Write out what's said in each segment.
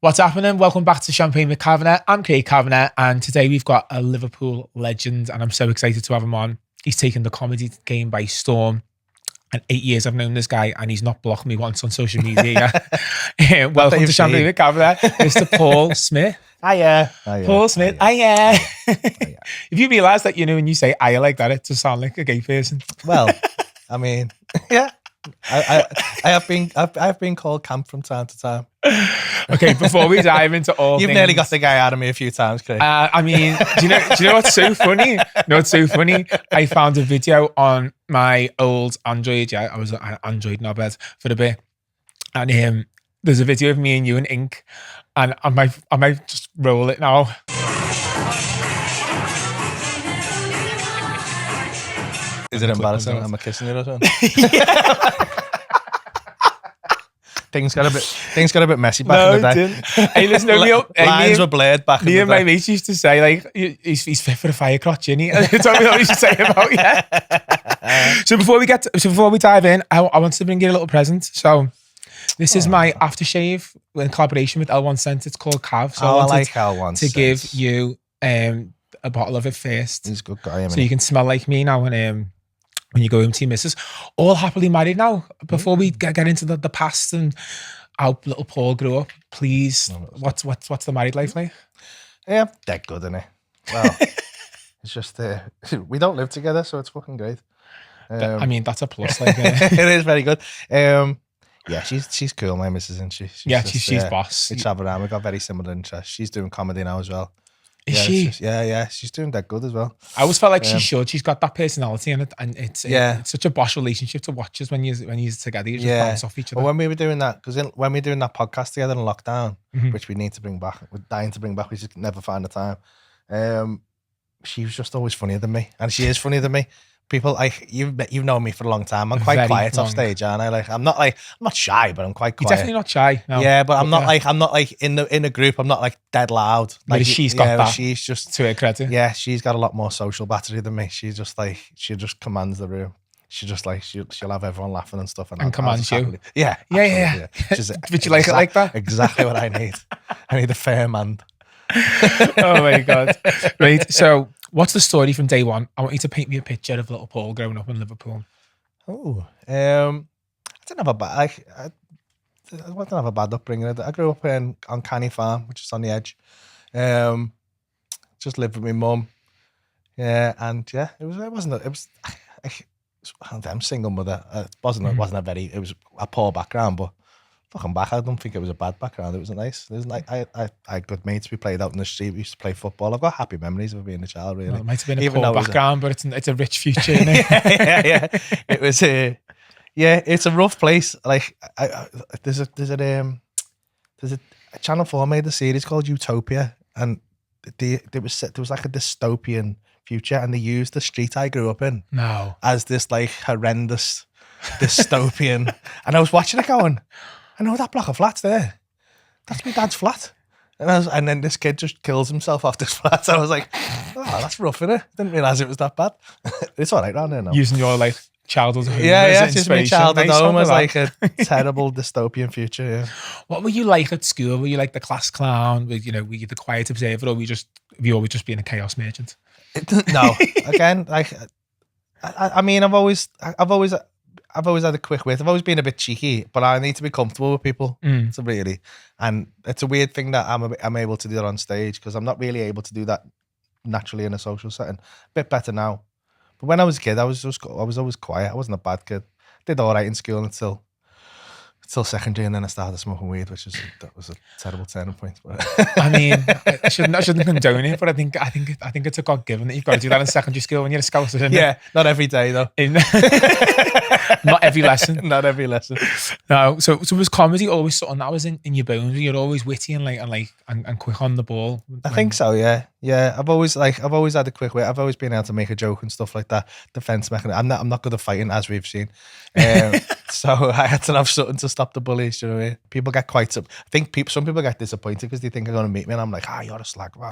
What's happening? Welcome back to Cham'Pain with Cavanagh. I'm Craig Cavanagh, and today we've got a Liverpool legend, and I'm so excited to have him on. He's taken the comedy game by storm, and 8 years I've known this guy, and he's not blocked me once on social media. Welcome to Cham'Pain with Cavanagh, Mr. Paul Smith. Hiya. Paul Smith. Hiya. If you realise that, when you say hiya like that, it just sounds like a gay person. Well, I mean, yeah. I have been called camp from time to time. Okay, before we dive into all You've things, nearly got the guy out of me a few times, Craig. I mean, do you know what's so funny? I found a video on my old Android. Yeah, I was an Android knobhead for a bit, and there's a video of me and you in ink, and I might just roll it now. Is it embarrassing? Am I kissing you or something? Things got a bit messy back in the day. Didn't. Hey, listen, lines were blurred back in the day. Me and my mates used to say, like, he's fit for a fire crotch, isn't he? That's what we always used to say about you. So before we dive in, I want to bring you a little present. So this is my aftershave in collaboration with L1 Scent. It's called Cav. So I like L1 to give you a bottle of it first. He's a good guy, so you can smell like me now when you go home to your missus. All happily married now. Before we get into the past and how little Paul grew up, please, what's the married life like? Yeah, dead good, isn't it? Well, it's just we don't live together, so it's fucking great. I mean, that's a plus. Like, it is very good. Yeah, she's cool, my missus, isn't she? She's boss. We travel around. We've got very similar interests. She's doing comedy now as well. Is she? She's doing that good as well. I always felt like she should. She's got that personality in it, and it's such a boss relationship to watch us when you're together. You just bounce off each other. Well, when we were doing that, when we were doing that podcast together in lockdown, which we need to bring back, we're dying to bring back, we just never find the time. She was just always funnier than me, and she is funnier than me. People, you've known me for a long time. I'm quite quiet off stage, aren't I? I'm not shy, but I'm quite quiet. You're definitely not shy. No. Yeah, but I'm not like in a group. I'm not like dead loud. Like she's got that. She's just, to her credit. Yeah, she's got a lot more social battery than me. She's just like, she just commands the room. She just like she'll have everyone laughing and stuff, and commands you. Yeah. Would you like it like that? Exactly what I need. I need a fair man. Oh my god! Right. So, what's the story from day one? I want you to paint me a picture of little Paul growing up in Liverpool. Oh, I didn't have a bad. I didn't have a bad upbringing. I grew up on Canny Farm, which is on the edge. Just lived with my mum. Yeah, and yeah, it was I'm single mother. It wasn't a poor background, but fucking back. I don't think it was a bad background. It was nice. It was like I had good mates. We played out in the street. We used to play football. I've got happy memories of being a child. Really, well, it might have been a poor background, but it's a rich future. Isn't it? yeah. It was it's a rough place. Like there's a Channel 4 made a series called Utopia, and there was like a dystopian future, and they used the street I grew up in as this like horrendous dystopian. And I was watching it going, I know that block of flats there. That's my dad's flat. And then this kid just kills himself off this flat. I was like, oh, that's rough, innit? Didn't realise it was that bad. It's all right round there now. Using your like childhood home. Yeah, just my childhood home was like a terrible dystopian future. Yeah. What were you like at school? Were you like the class clown? Were you the quiet observer, or were you always just being a chaos merchant? No, again, like I mean, I've always had a quick wit. I've always been a bit cheeky, but I need to be comfortable with people. So really, and it's a weird thing that I'm able to do that on stage, because I'm not really able to do that naturally in a social setting. A bit better now, but when I was a kid, I was always quiet. I wasn't a bad kid. Did all right in school until secondary, and then I started smoking weed, that was a terrible turning point. But I mean, I shouldn't condone it, but I think it's a God given that you've got to do that in secondary school when you're a scout. Yeah, not every day though. Not every lesson. Not every lesson. No. So was comedy always something that was in your bones? You're always witty and quick on the ball. I think so. Yeah. Yeah, I've always had a quick way. I've always been able to make a joke and stuff like that. Defense mechanism. I'm not good at fighting, as we've seen. So I had to have something to stop the bullies. You know what I mean? People get I think some people get disappointed because they think they're going to meet me, and I'm like, you're a slag, man.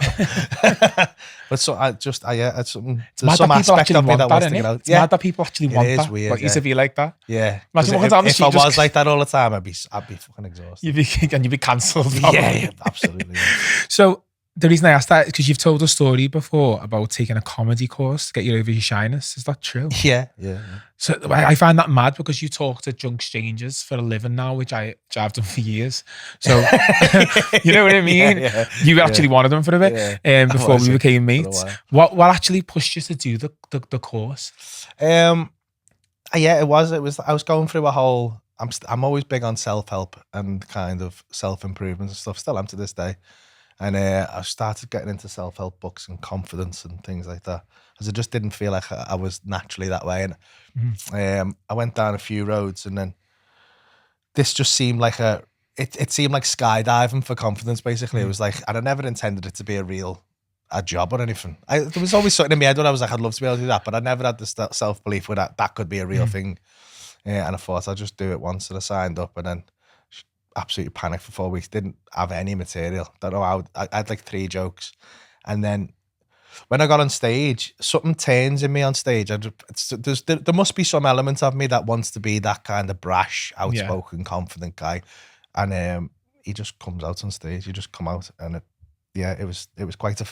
But so it's something. There's some aspect of me that wants to get out. It's mad that people actually want that. Weird, like, used to be like that. Yeah. Imagine walking down the If street, I was like that all the time, I'd be fucking exhausted. You'd be cancelled. Yeah, absolutely. Yeah. So the reason I asked that is because you've told a story before about taking a comedy course to get you over your shyness. Is that true? Yeah. So I find that mad because you talk to drunk strangers for a living now, which I've done for years. So you know what I mean? Yeah. You actually wanted them for a bit before we became mates. What actually pushed you to do the course? Yeah, it was. I was going through a whole. I'm always big on self-help and kind of self-improvement and stuff. Still am to this day. And I started getting into self-help books and confidence and things like that, because I just didn't feel like I was naturally that way. And I went down a few roads, and then this just seemed like it seemed like skydiving for confidence, basically. It was like, and I never intended it to be a job or anything. There was always something in my head when I was like, I'd love to be able to do that, but I never had the self-belief where that could be a real thing. And I thought I'd just do it once, and I signed up, and then absolutely panicked for 4 weeks. Didn't have any material. Don't know how. I had like 3 jokes, and then when I got on stage, something turns in me on stage. There must be some element of me that wants to be that kind of brash, outspoken, confident guy, and he just comes out on stage. You just come out, and it was quite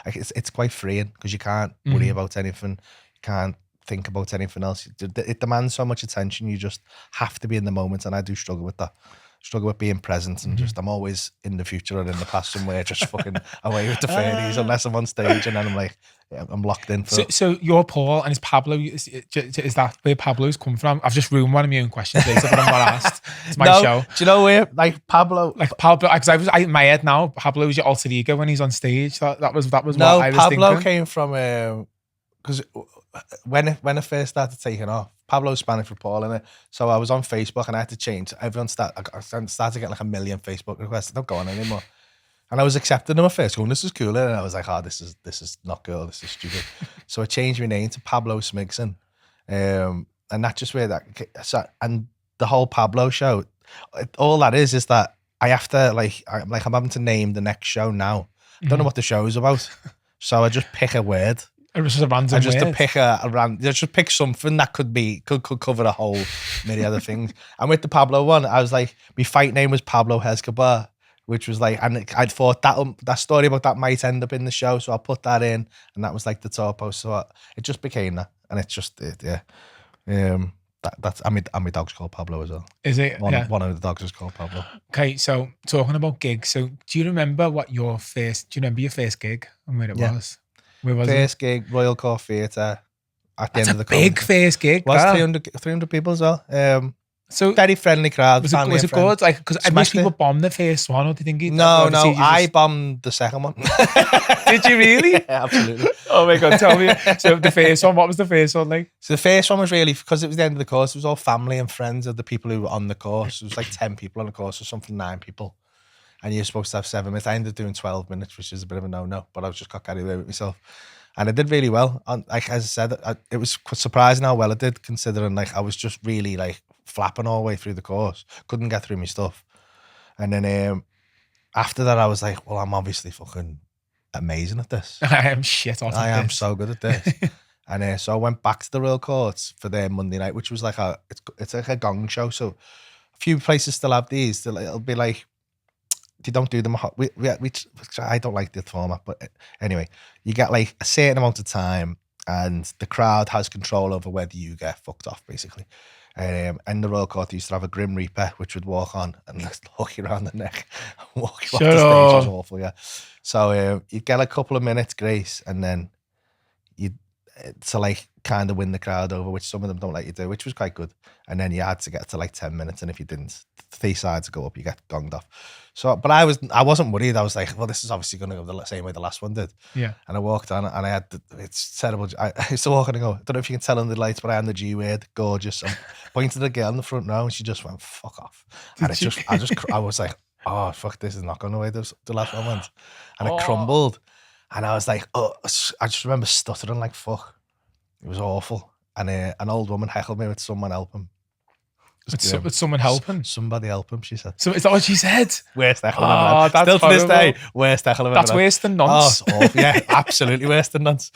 it's quite freeing, because you can't worry about anything. You can't think about anything else. It demands so much attention. You just have to be in the moment, and I do struggle with that. Struggle with being present, and just I'm always in the future or in the past somewhere, just fucking away with the fairies, unless I'm on stage, and then I'm like, I'm locked in for. So you're Paul, and is Pablo? Is that where Pablo's come from? I've just ruined one of my own questions, but I'm not asked. It's my show. Do you know where Pablo? Because I was in my head now. Pablo is your alter ego when he's on stage. That was no, what I was Pablo thinking. came from because when it first started taking off, Pablo's Spanish for Paul, innit? So I was on Facebook, and I had to change. I started getting like 1 million Facebook requests. Don't go on anymore. And I was accepting them at first, going, this is cool. And I was like, this is not cool. This is stupid. So I changed my name to Pablo Smigson. And that's just where and the whole Pablo show, all that is that I have to, I'm having to name the next show now. I don't know what the show's about. So I just pick a word. It was just a random word. Just pick something that could cover a whole myriad of things. And with the Pablo one, I was like, my fight name was Pablo Escobar, which was like, and I'd thought that story about that might end up in the show, so I put that in, and that was like the top post. So it just became that, and it's just yeah. That's and my dog's called Pablo as well. Is it? One of the dogs is called Pablo. Okay, so talking about gigs, so do you remember your first gig and where it was? Where was first gig, Royal Court Theatre, at the end of the big first gig. Was 300 people as well. So very friendly crowd. Was it good? Like, because most people bombed the first one, or do you think? No, I bombed the second one. Did you really? Yeah, absolutely. Oh my God, tell me. So the first one, what was the first one like? So the first one was really, because it was the end of the course, it was all family and friends of the people who were on the course. It was like 10 people on the course, or something, 9 people. And you're supposed to have 7 minutes. I ended up doing 12 minutes, which is a bit of a no-no, but I just got carried away with myself. And I did really well. And like, as I said, it was surprising how well I did, considering like I was just really like flapping all the way through the course. Couldn't get through my stuff. And then after that, I was like, well, I'm obviously fucking amazing at this. I am shit at this. I am so good at this. And so I went back to the Royal Courts for their Monday night, which was like it's like a gong show. So a few places still have these. It'll be like, they don't do them. I don't like the format, but anyway, you get like a certain amount of time, and the crowd has control over whether you get fucked off, basically. And the Royal Court used to have a Grim Reaper, which would walk on and hook you around the neck and walk you off the stage. It was awful, yeah. So you'd get a couple of minutes grace, and then to like kind of win the crowd over, which some of them don't let you do, which was quite good. And then you had to get to like 10 minutes, and if you didn't, 3 sides go up, you get gonged off. So, but I wasn't worried. I was like, well, this is obviously going to go the same way the last one did. Yeah. And I walked on, and I had it's terrible. I used to walk on and go, I don't know if you can tell in the lights, but I am the G word, gorgeous. I'm pointing to the girl in the front row, and she just went, fuck off. And I was like, oh, fuck, this is not going the way the last one went. And it crumbled. And I was like, oh, I just remember stuttering like fuck. It was awful. And an old woman heckled me with someone helping. With someone helping? Somebody help him, she said. So is that what she said? Worst heckle I've ever had. That's Still to this horrible. day, worst heckle I've ever That's had. worse than Oh, nonce. it's awful. Yeah, absolutely worse than nonce.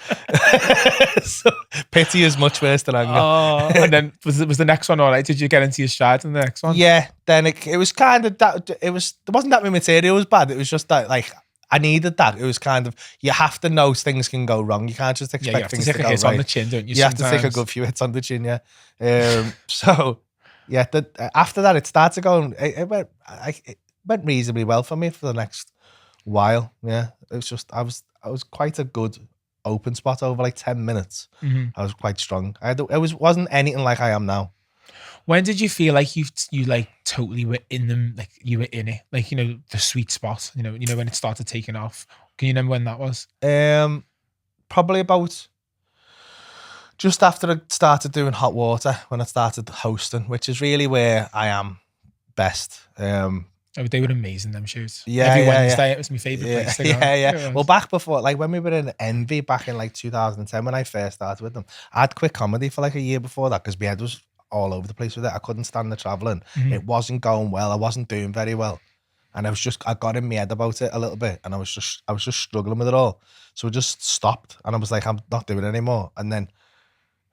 So, pity is much worse than anger. Oh, and then was the next one all right? Did you get into your stride in the next one? Yeah, then it was kind of that. There wasn't that my material was bad. It was just that like I needed that. It was kind of you have to know things can go wrong. You can't just expect you have things to to take go a hit right. on the chin, don't you? You have to take a good few hits on the chin. Yeah. So yeah, after that it started going. It went reasonably well for me for the next while. Yeah, it was just I was quite a good open spot over like 10 minutes. I was quite strong. Wasn't anything like I am now. When did you feel like you like totally were in them, like you were in it, like the sweet spot, you know when it started taking off? Can you remember when that was? Probably about just after I started doing hot water, when I started hosting, which is really where I am best. They were amazing, them shows. Yeah, Every yeah, Wednesday it was my favourite place to go. Yeah. Well, back before, like when we were in Envy back in like 2010, when I first started with them, I'd quit comedy for like a year before that because my head was all over the place with it. I couldn't stand the traveling. It wasn't going well. I wasn't doing very well. And I got in my head about it a little bit, and I was just struggling with it all. So I just stopped, and I was like, I'm not doing it anymore. And then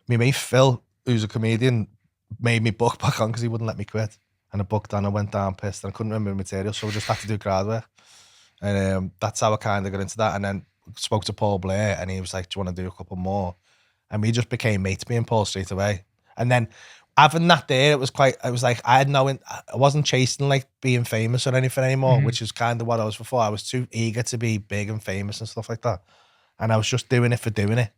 my mate Phil, who's a comedian, made me book back on because he wouldn't let me quit. And I booked on, I went down pissed, and I couldn't remember the material, so I just had to do crowd work. And that's how I kind of got into that. And then spoke to Paul Blair, and he was like, do you want to do a couple more? And we just became mates, me and Paul, straight away. And then having that there, it was like I wasn't chasing like being famous or anything anymore, which is kind of what I was before. I was too eager to be big and famous and stuff like that. And I was just doing it for doing it.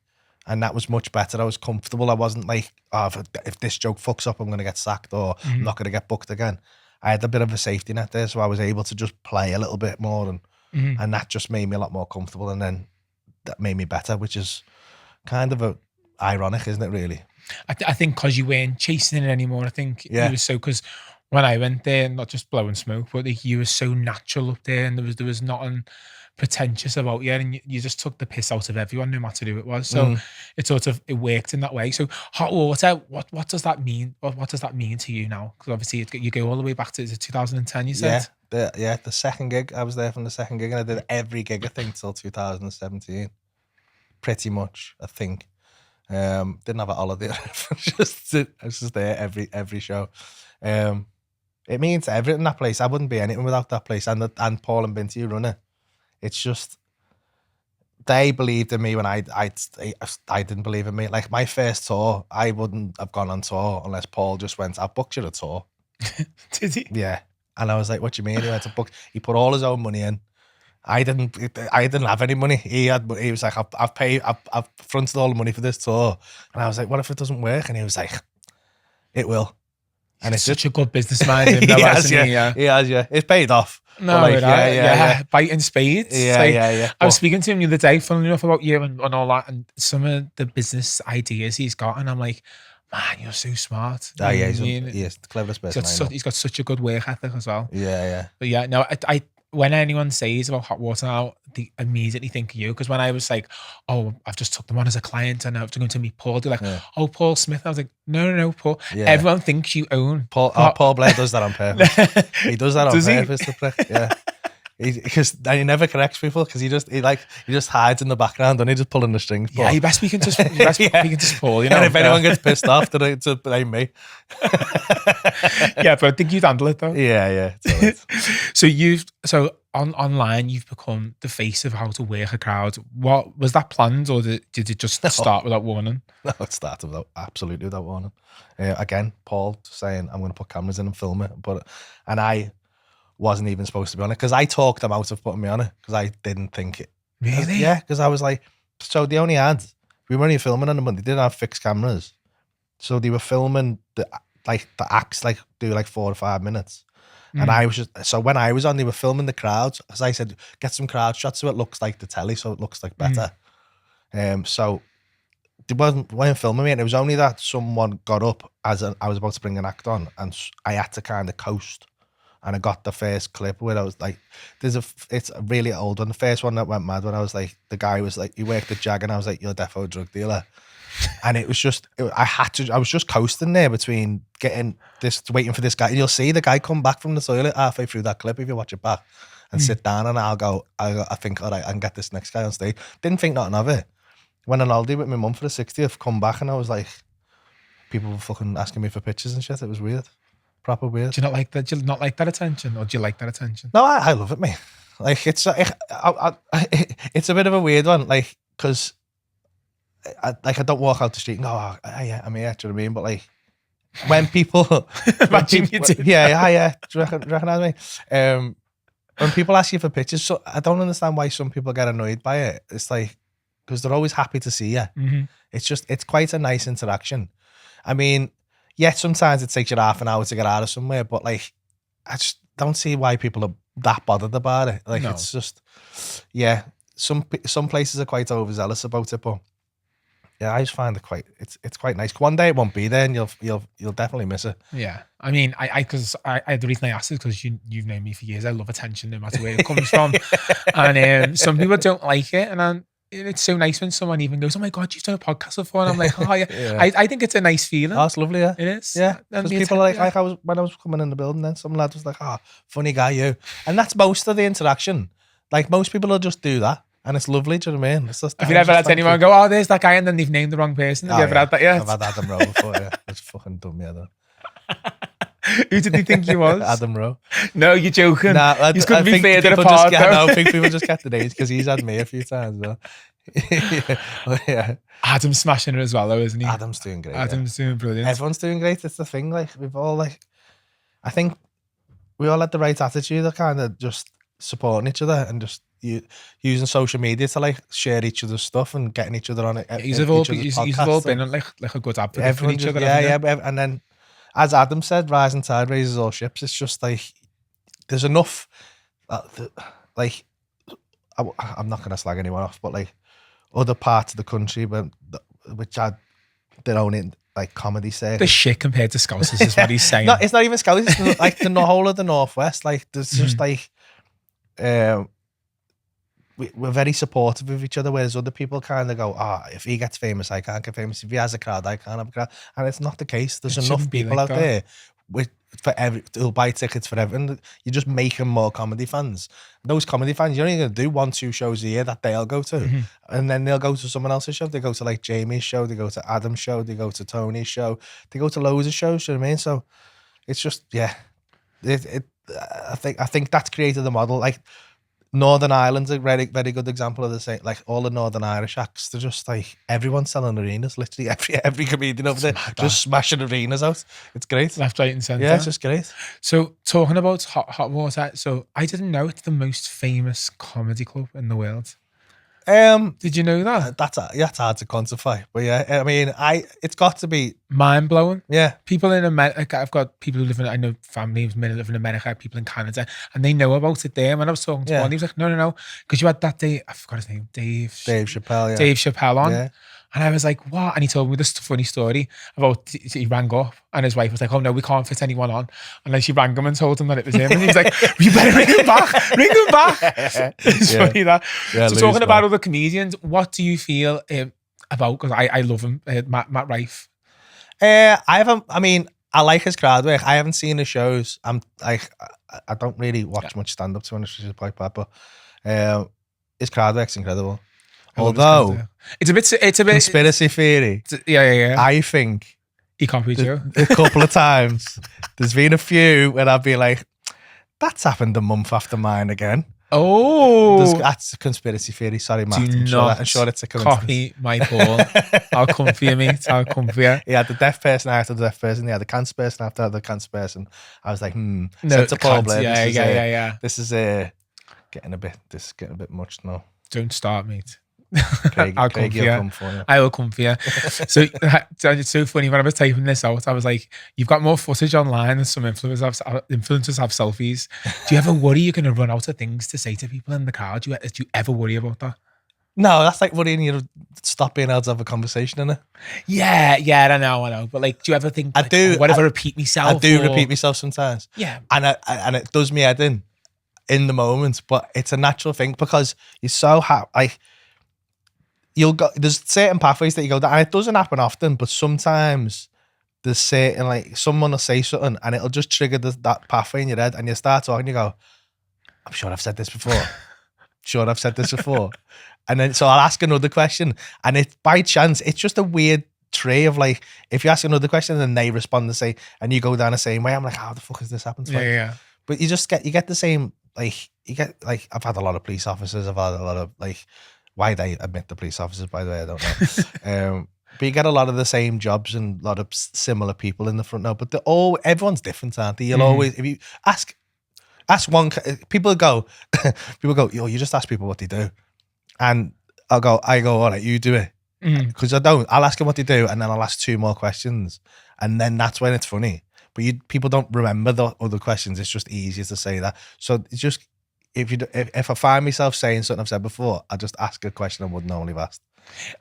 And that was much better. I was comfortable. I wasn't like, oh, if this joke fucks up, I'm going to get sacked or I'm not going to get booked again. I had a bit of a safety net there, so I was able to just play a little bit more, and that just made me a lot more comfortable. And then that made me better, which is kind of ironic, isn't it, really? I think because you weren't chasing it anymore. I think you were so, because when I went there, not just blowing smoke, but like, you were so natural up there, and there was nothing pretentious about you, and you just took the piss out of everyone, no matter who it was. So it worked in that way. So hot water, what does that mean? What does that mean to you now? Because obviously you go all the way back to 2010. You said, the second gig. I was there from the second gig, and I did every gig I think till 2017, pretty much. I think didn't have a holiday. I was just there every show. It means everything, that place. I wouldn't be anything without that place, and Paul and Binty who run it. It's just they believed in me when I didn't believe in me. Like my first tour, I wouldn't have gone on tour unless Paul just went, I've booked you a tour. Did he? Yeah. And I was like, what do you mean? He went to book. He put all his own money in. I didn't have any money. He was like, I've fronted all the money for this tour. And I was like, what if it doesn't work? And he was like, it will. And it's such a good business mind. He has, yeah. It's paid off. No, like, yeah. Biting spades. Yeah. I was speaking to him the other day, funnily enough, about you and all that, and some of the business ideas he's got, and I'm like, man, you're so smart. Oh, yeah, he's the cleverest person. He's got such a good work ethic as well. Yeah. But yeah, no, I when anyone says about hot water now, they immediately think of you. Because when I was like, oh, I've just took them on as a client and I'm going to meet Paul, they're like, oh, Paul Smith. I was like, no, Paul. Yeah. Everyone thinks you own Paul Blair does that on purpose. He does that on purpose, the prick. Yeah. Because he never corrects people because he just hides in the background and he just pulling the strings. Yeah, you best speaking to Paul, you know. And if anyone gets pissed off, to blame me. Yeah, but I think you'd handle it though. Yeah. So online you've become the face of how to work a crowd. What was that planned, or did it just start without warning? No, it started absolutely without warning. Again, Paul saying I'm going to put cameras in and film it, and I wasn't even supposed to be on it because I talked them out of putting me on it because I didn't think it. Really? Yeah, because I was like, so they only had, we were only filming on the Monday. They didn't have fixed cameras, so they were filming the acts do 4 or 5 minutes, and I was just, so when I was on, they were filming the crowds because I said get some crowd shots so it looks like the telly, so it looks like better. So they weren't filming me, and it was only that someone got up I was about to bring an act on, and I had to kind of coast and I got the first clip where I was like, it's a really old one. The first one that went mad when I was like, the guy was like, he worked at Jag, and I was like, you're defo a drug dealer. And it was just, I was just coasting there between waiting for this guy. You'll see the guy come back from the toilet halfway through that clip if you watch it back and sit down, and I think, all right, I can get this next guy on stage. Didn't think nothing of it. Went on holiday with my mum for the 60th, come back, and I was like, people were fucking asking me for pictures and shit. It was weird. Proper weird. Do you not like that? Do you not like that attention, or do you like that attention? No, I love it, mate. Like, it's a bit of a weird one, like, because I don't walk out the street and go, oh, yeah, I'm here, do you know what I mean? But like, when people, Imagine you did. yeah, do you recognize me? When people ask you for pictures, so I don't understand why some people get annoyed by it. It's like, because they're always happy to see you. Mm-hmm. It's quite a nice interaction. I mean, yeah, sometimes it takes you half an hour to get out of somewhere, but like, I just don't see why people are that bothered about it. Like, It's just, yeah, some places are quite overzealous about it, but yeah, I just find it it's quite nice. One day it won't be there, and you'll definitely miss it. Yeah, I mean, because the reason I asked is because you've known me for years. I love attention, no matter where it comes from, and some people don't like it, and it's so nice when someone even goes, "Oh my God, you've done a podcast before," and I'm like, "Oh yeah." Yeah. I think it's a nice feeling. Oh, it's lovely, yeah. It is. Yeah, because people are like when I was coming in the building, then some lad was like, "Oh, funny guy, you," and that's most of the interaction. Like, most people will just do that. And it's lovely, do you know what I mean? Have you ever had anyone go, "Oh, there's that guy," and then they've named the wrong person? Have you ever had that yet? I've had Adam Rowe before, yeah. It's fucking dumb, yeah, though. Who did he think he was? Adam Rowe. No, you're joking. Nah, he's couldn't be further apart. I think people just get the names because he's had me a few times, though. Yeah. Adam's smashing it as well, though, isn't he? Adam's doing great. Adam's doing brilliant. Everyone's doing great. It's the thing. Like, we've all, like, I think we all had the right attitude of kind of just supporting each other and just using social media to like share each other's stuff and getting each other on it. You've all been like a good advocate for each other. Yeah. And then, as Adam said, rising tide raises all ships. It's just like, there's enough, like, I'm not going to slag anyone off, but like other parts of the country which had their own like comedy circuit. The shit compared to Scousers is what he's saying. No, it's not even Scousers. It's like the whole of the Northwest. Like, there's just like, we're very supportive of each other, whereas other people kind of go, if he gets famous, I can't get famous. If he has a crowd, I can't have a crowd. And it's not the case. There's enough people out there who'll buy tickets for everything. You're just making more comedy fans. Those comedy fans, you're only going to do 1-2 shows a year that they'll go to. Mm-hmm. And then they'll go to someone else's show. They go to like Jamie's show, they go to Adam's show, they go to Tony's show, they go to loads of shows, you know what I mean? So it's just, yeah. I think that's created the model. Like, Northern Ireland's a very, very good example of the same. Like, all the Northern Irish acts, they're just like, everyone's selling arenas. Literally every comedian over there just smashing arenas out. It's great. Left, right and centre. Yeah, it's just great. So, talking about Hot Water, so I didn't know it's the most famous comedy club in the world. Did you know that? That's hard to quantify. But yeah, I mean, it's got to be mind blowing. Yeah. People in America, I've got people who I know family who live in America, people in Canada, and they know about it there. And when I was talking to one, he was like, no. Because you had that day, I forgot his name, Dave Chappelle, yeah. Dave Chappelle on. Yeah. And I was like, what? And he told me this funny story about he rang up and his wife was like, oh no, we can't fit anyone on. And then she rang him and told him that it was him. And he was like, you better ring him back. Ring him back. It's funny that. Yeah, so talking about other comedians, what do you feel about, because I love him, Matt Rife? I like his crowd work. I haven't seen his shows. I don't really watch much stand-up, to be honest, which is quite bad, but his crowd work's incredible. Although it's a bit conspiracy theory. Yeah. I think he can't be true. A couple of times there's been a few when I'd be like, that's happened a month after mine again. Oh, that's a conspiracy theory. Sorry, Matt. I'm sure it's a coincidence. Copy my ball. I'll come for you, mate. I'll come for you. He had the deaf person after the deaf person. He had the cancer person after the cancer person. I was like, no, yeah. This is getting a bit much now. Don't start, mate. I'll come for you. I will come for you. So it's so funny when I was typing this out, I was like, you've got more footage online than some influencers have selfies. Do you ever worry you're going to run out of things to say to people in the crowd? Do you ever worry about that? No, that's like worrying you stop being able to have a conversation, innit? Yeah, I know. But like, do you ever think, I like, do. oh, what if I repeat myself? I do repeat myself sometimes. Yeah. And it does me head in the moment, but it's a natural thing because you're so happy. Like, there's certain pathways that you go down, and it doesn't happen often, but sometimes there's certain, like, someone will say something and it'll just trigger that pathway in your head, and you start talking, you go, I'm sure I've said this before. And then, so I'll ask another question, and it, by chance, it's just a weird tree of, like, if you ask another question and they respond the same, and you go down the same way, I'm like, how the fuck has this happened twice? Yeah. But you get the same, like, I've had a lot of police officers, I've had a lot of, like, why they admit the police officers, by the way, I don't know. But you get a lot of the same jobs and a lot of similar people in the front now, but everyone's different, aren't they? You'll always, if you ask one, people go, yo, you just ask people what they do. And I go, all right, you do it. Because I'll ask them what they do, and then I'll ask 2 more questions. And then that's when it's funny. But people don't remember the other questions. It's just easier to say that. So it's just, if I find myself saying something I've said before, I just ask a question I wouldn't normally have asked.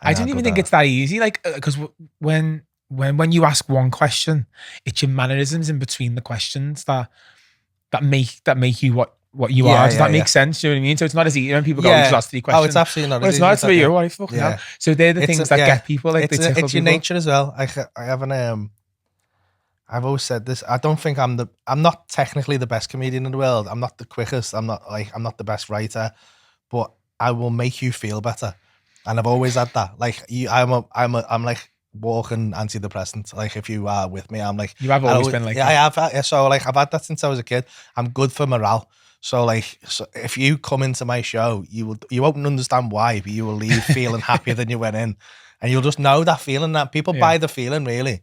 I don't even think it's that easy. Like, because when you ask one question, it's your mannerisms in between the questions that make you what you are. Does that make sense? Do you know what I mean? So it's not as easy when people go, just ask 3 questions. Oh, it's absolutely not. Well, it's not. It's about you. What fucking hell. So they're the things that get people. Like, it's your nature as well. I haven't. I've always said this. I don't think I'm not technically the best comedian in the world. I'm not the quickest. I'm not the best writer, but I will make you feel better. And I've always had that. Like, I'm like walking antidepressant. Like, if you are with me, I'm like, you have always been like, yeah, that. I have. So, like, I've had that since I was a kid. I'm good for morale. So, like, if you come into my show, you won't understand why, but you will leave feeling happier than you went in, and you'll just know that feeling. That people buy the feeling, really.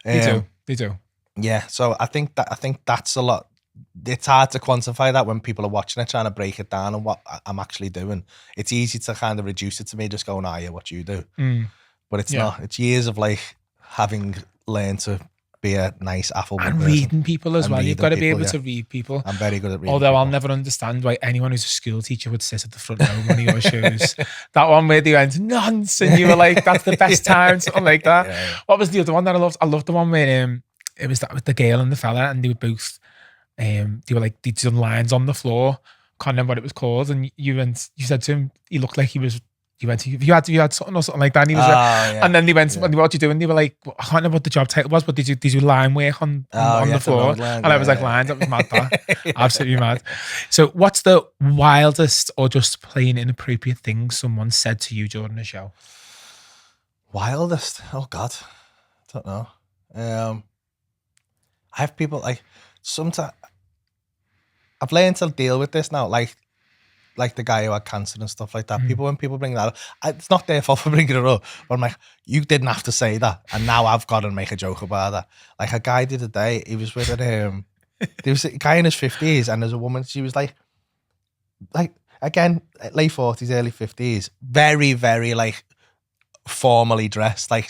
They do. Yeah. So I think that's a lot. It's hard to quantify that when people are watching it, trying to break it down and what I'm actually doing. It's easy to kind of reduce it to me just going, yeah, what you do. But it's not. It's years of, like, having learned to be a nice, affable and person. Reading people as well. You've got to be able to read people. I'm very good at reading. Although I'll never understand why anyone who's a school teacher would sit at the front row of one of your shows. That one where they went nonce, and you were like, "That's the best time," something like that. Yeah. What was the other one that I loved? I loved the one where it was that with the girl and the fella, and they were both they were like, they'd done lines on the floor. Can't remember what it was called, and you said to him, he looked like he was. You went, you had something or something like that, and he was and then they went, what you doing? They were like, I can't remember what the job title was, but did you line work on the floor? And I was like, lines, that was mad, that. Absolutely mad. So what's the wildest or just plain inappropriate thing someone said to you during the show? Wildest? Oh God, I don't know. I have people, like, sometimes I've learned to deal with this now, like the guy who had cancer and stuff like that. When people bring that up, it's not their fault for bringing it up, but I'm like, you didn't have to say that, and now I've got to make a joke about that. Like, a guy the other day, he was with there was a guy in his 50s, and there's a woman, she was like again, late 40s, early 50s, very, very, like, formally dressed, like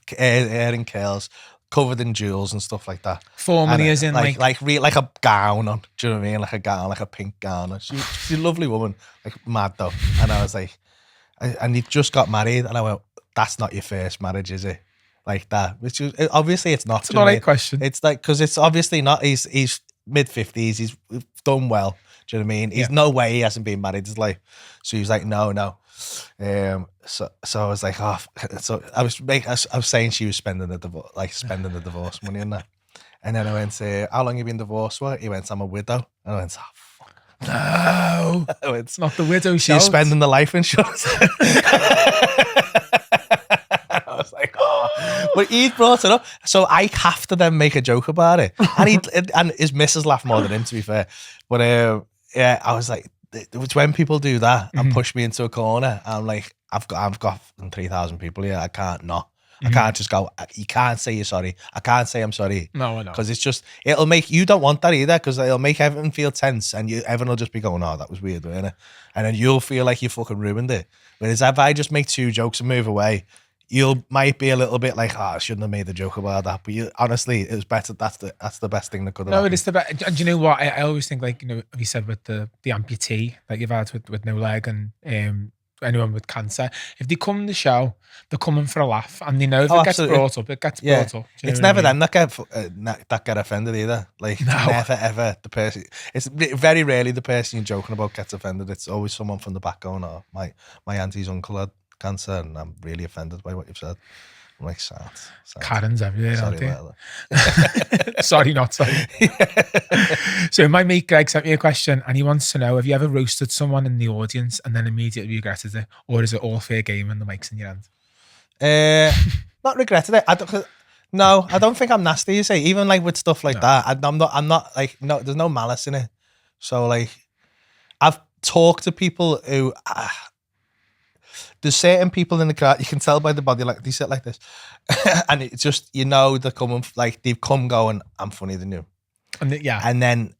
hair in curls, covered in jewels and stuff like that. Formally, as in like a gown on. Do you know what I mean? Like a gown, like a pink gown. And she's a lovely woman, like, mad though. And I was like, and he just got married, and I went, "That's not your first marriage, is it?" Like that. Which is, obviously it's not. It's not a question. It's like, because it's obviously not. He's mid-50s. He's done well. Do you know what I mean? He's no way he hasn't been married his life. So he was like, no. So I was like, so I was saying she was spending the divorce money and that. And then I went, how long have you been divorced for? He went, I'm a widow. And I went, fuck. No. It's not the widow show. She's spending the life insurance. I was like, but he brought it up, so I have to then make a joke about it. And his missus laughed more than him, to be fair. But I was like, it's when people do that and push me into a corner, I'm like, I've got 3,000 people here. I can't not. I can't just go, you can't say you're sorry. I can't say I'm sorry. No, I know. Because it's just, it'll make, you don't want that either, because it'll make everyone feel tense, and everyone will just be going, that was weird, wasn't it? And then you'll feel like you fucking ruined it. Whereas if I just make 2 jokes and move away, you might be a little bit like, I shouldn't have made a joke about that. But honestly, it was better. That's the best thing that could have happened. No, it is the best. And do you know what? I always think, like, you said with the amputee that you've had with no leg, and anyone with cancer, if they come on the show, they're coming for a laugh, and they know if Oh, it gets absolutely. brought up, it gets Yeah. brought up. Do you know It's what I never mean? them that get offended either. Like, it's No. never ever the person. It's very rarely the person you're joking about gets offended. It's always someone from the back going, "Oh, my auntie's uncle had cancer, and I'm really offended by what you've said." I'm like, sad. Karens everywhere, Sorry aren't they? about that. Sorry, not sorry. So my mate Greg sent me a question, and he wants to know: have you ever roasted someone in the audience and then immediately regretted it, or is it all fair game and the mic's in your hand? Not regretted it. No, I don't think I'm nasty. You say, even like with stuff like that, I'm not like, no. There's no malice in it. So like, I've talked to people who. There's certain people in the crowd, you can tell by the body, like they sit like this, and it's just, you know, they're coming, like they've come going, I'm funnier than you, and then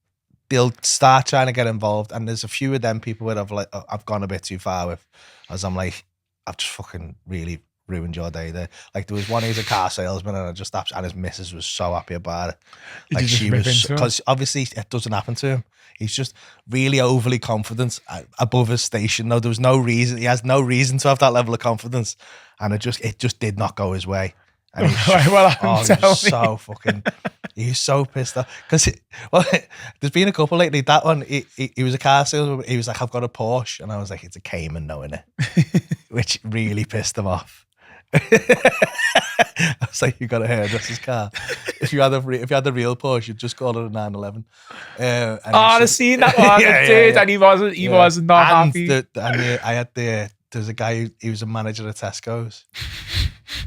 they'll start trying to get involved, and there's a few of them people where I've gone a bit too far with, as I'm like, I've just fucking really ruined your day there. Like there was one, he's a car salesman, and and his missus was so happy about it. Like she was, because obviously it doesn't happen to him. He's just really overly confident above his station. No, there was no reason. He has no reason to have that level of confidence, and it just did not go his way. And he was so fucking. He was so pissed off because there's been a couple lately. That one, he was a car salesman. He was like, "I've got a Porsche," and I was like, "It's a Cayman, knowing it," which really pissed him off. I was like, "You got a hairdresser's car. If you had the real Porsche, you'd just call it a 911." I've seen that one, dude, and he was not happy. There's a guy. He was a manager at Tesco's,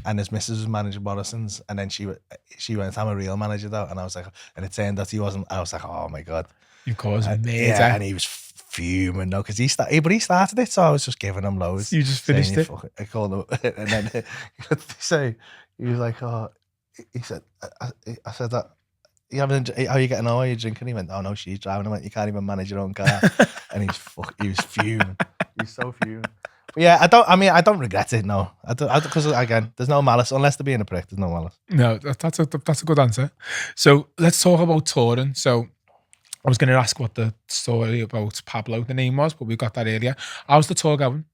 and his missus was managing Morrison's, and then she went, "I'm a real manager though," and I was like, and it turned out he wasn't. I was like, "Oh my god." Of course, and he was fuming though, because he started it, so I was just giving him loads. You just finished it. I called him, and then he was like, "Oh," he said, I said that. How are you getting on? Are you drinking? He went, "Oh no, she's driving." I went, "You can't even manage your own car." And he was fuming. He was so fuming. But yeah, I don't regret it. No, I don't, because again, there's no malice unless they're being a prick. There's no malice. No, that's a good answer. So let's talk about touring. So I was going to ask what the story about Pablo, the name was, but we got that earlier. How's the tour going?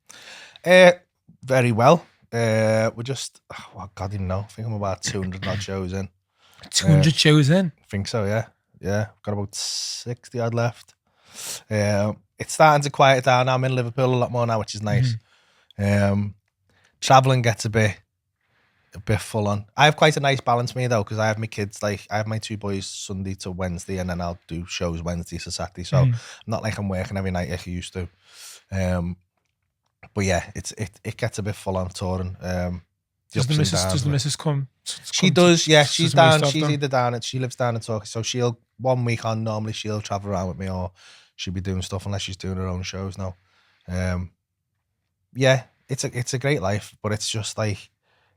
Very well. We're just, God, even know. I think I'm about 200 odd shows in. 200 shows in? I think so, yeah. Yeah, got about 60 odd left. It's starting to quiet down now. I'm in Liverpool a lot more now, which is nice. Traveling gets a bit full on. I have quite a nice balance me though, because I have my kids, like I have my two boys Sunday to Wednesday, and then I'll do shows Wednesday to Saturday. So not like I'm working every night like I used to. But yeah, it gets a bit full on touring. Does the missus come? She does, yeah. She's down. She's either down. She lives down in Torquay, so she'll 1 week on. Normally, she'll travel around with me, or she'll be doing stuff unless she's doing her own shows now. Yeah, it's a great life, but it's just like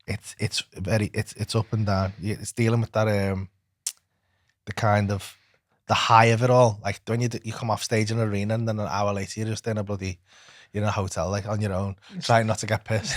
it's up and down. It's dealing with that the kind of the high of it all. Like when you come off stage in an arena, and then an hour later you're just in you're in a hotel, like on your own, trying not to get pissed.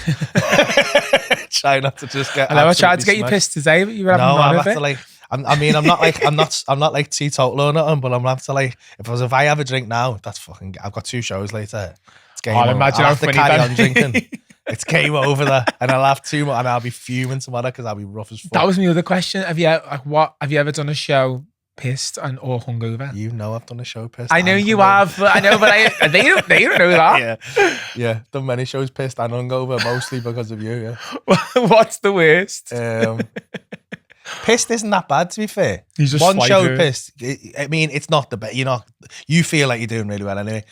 Trying not to just get. I know I tried to get you pissed today, but you were having none of it. Like, I'm not like teetotal or nothing, but I'm gonna have to like, if I have a drink now, that's fucking. I've got 2 shows later. It's game over. Imagine I'll have to carry on drinking. drinking. It's game over there, and I'll have 2 more, and I'll be fuming tomorrow because I'll be rough as fuck. That was my other question. Have you ever done a show pissed or hungover? You know I've done a show pissed. I know you have. I know, but they don't know that. Yeah. Done many shows pissed and hungover, mostly because of you. Yeah. What's the worst? Pissed isn't that bad, to be fair. You just one show pissed. I mean, it's not the best. You feel like you're doing really well anyway.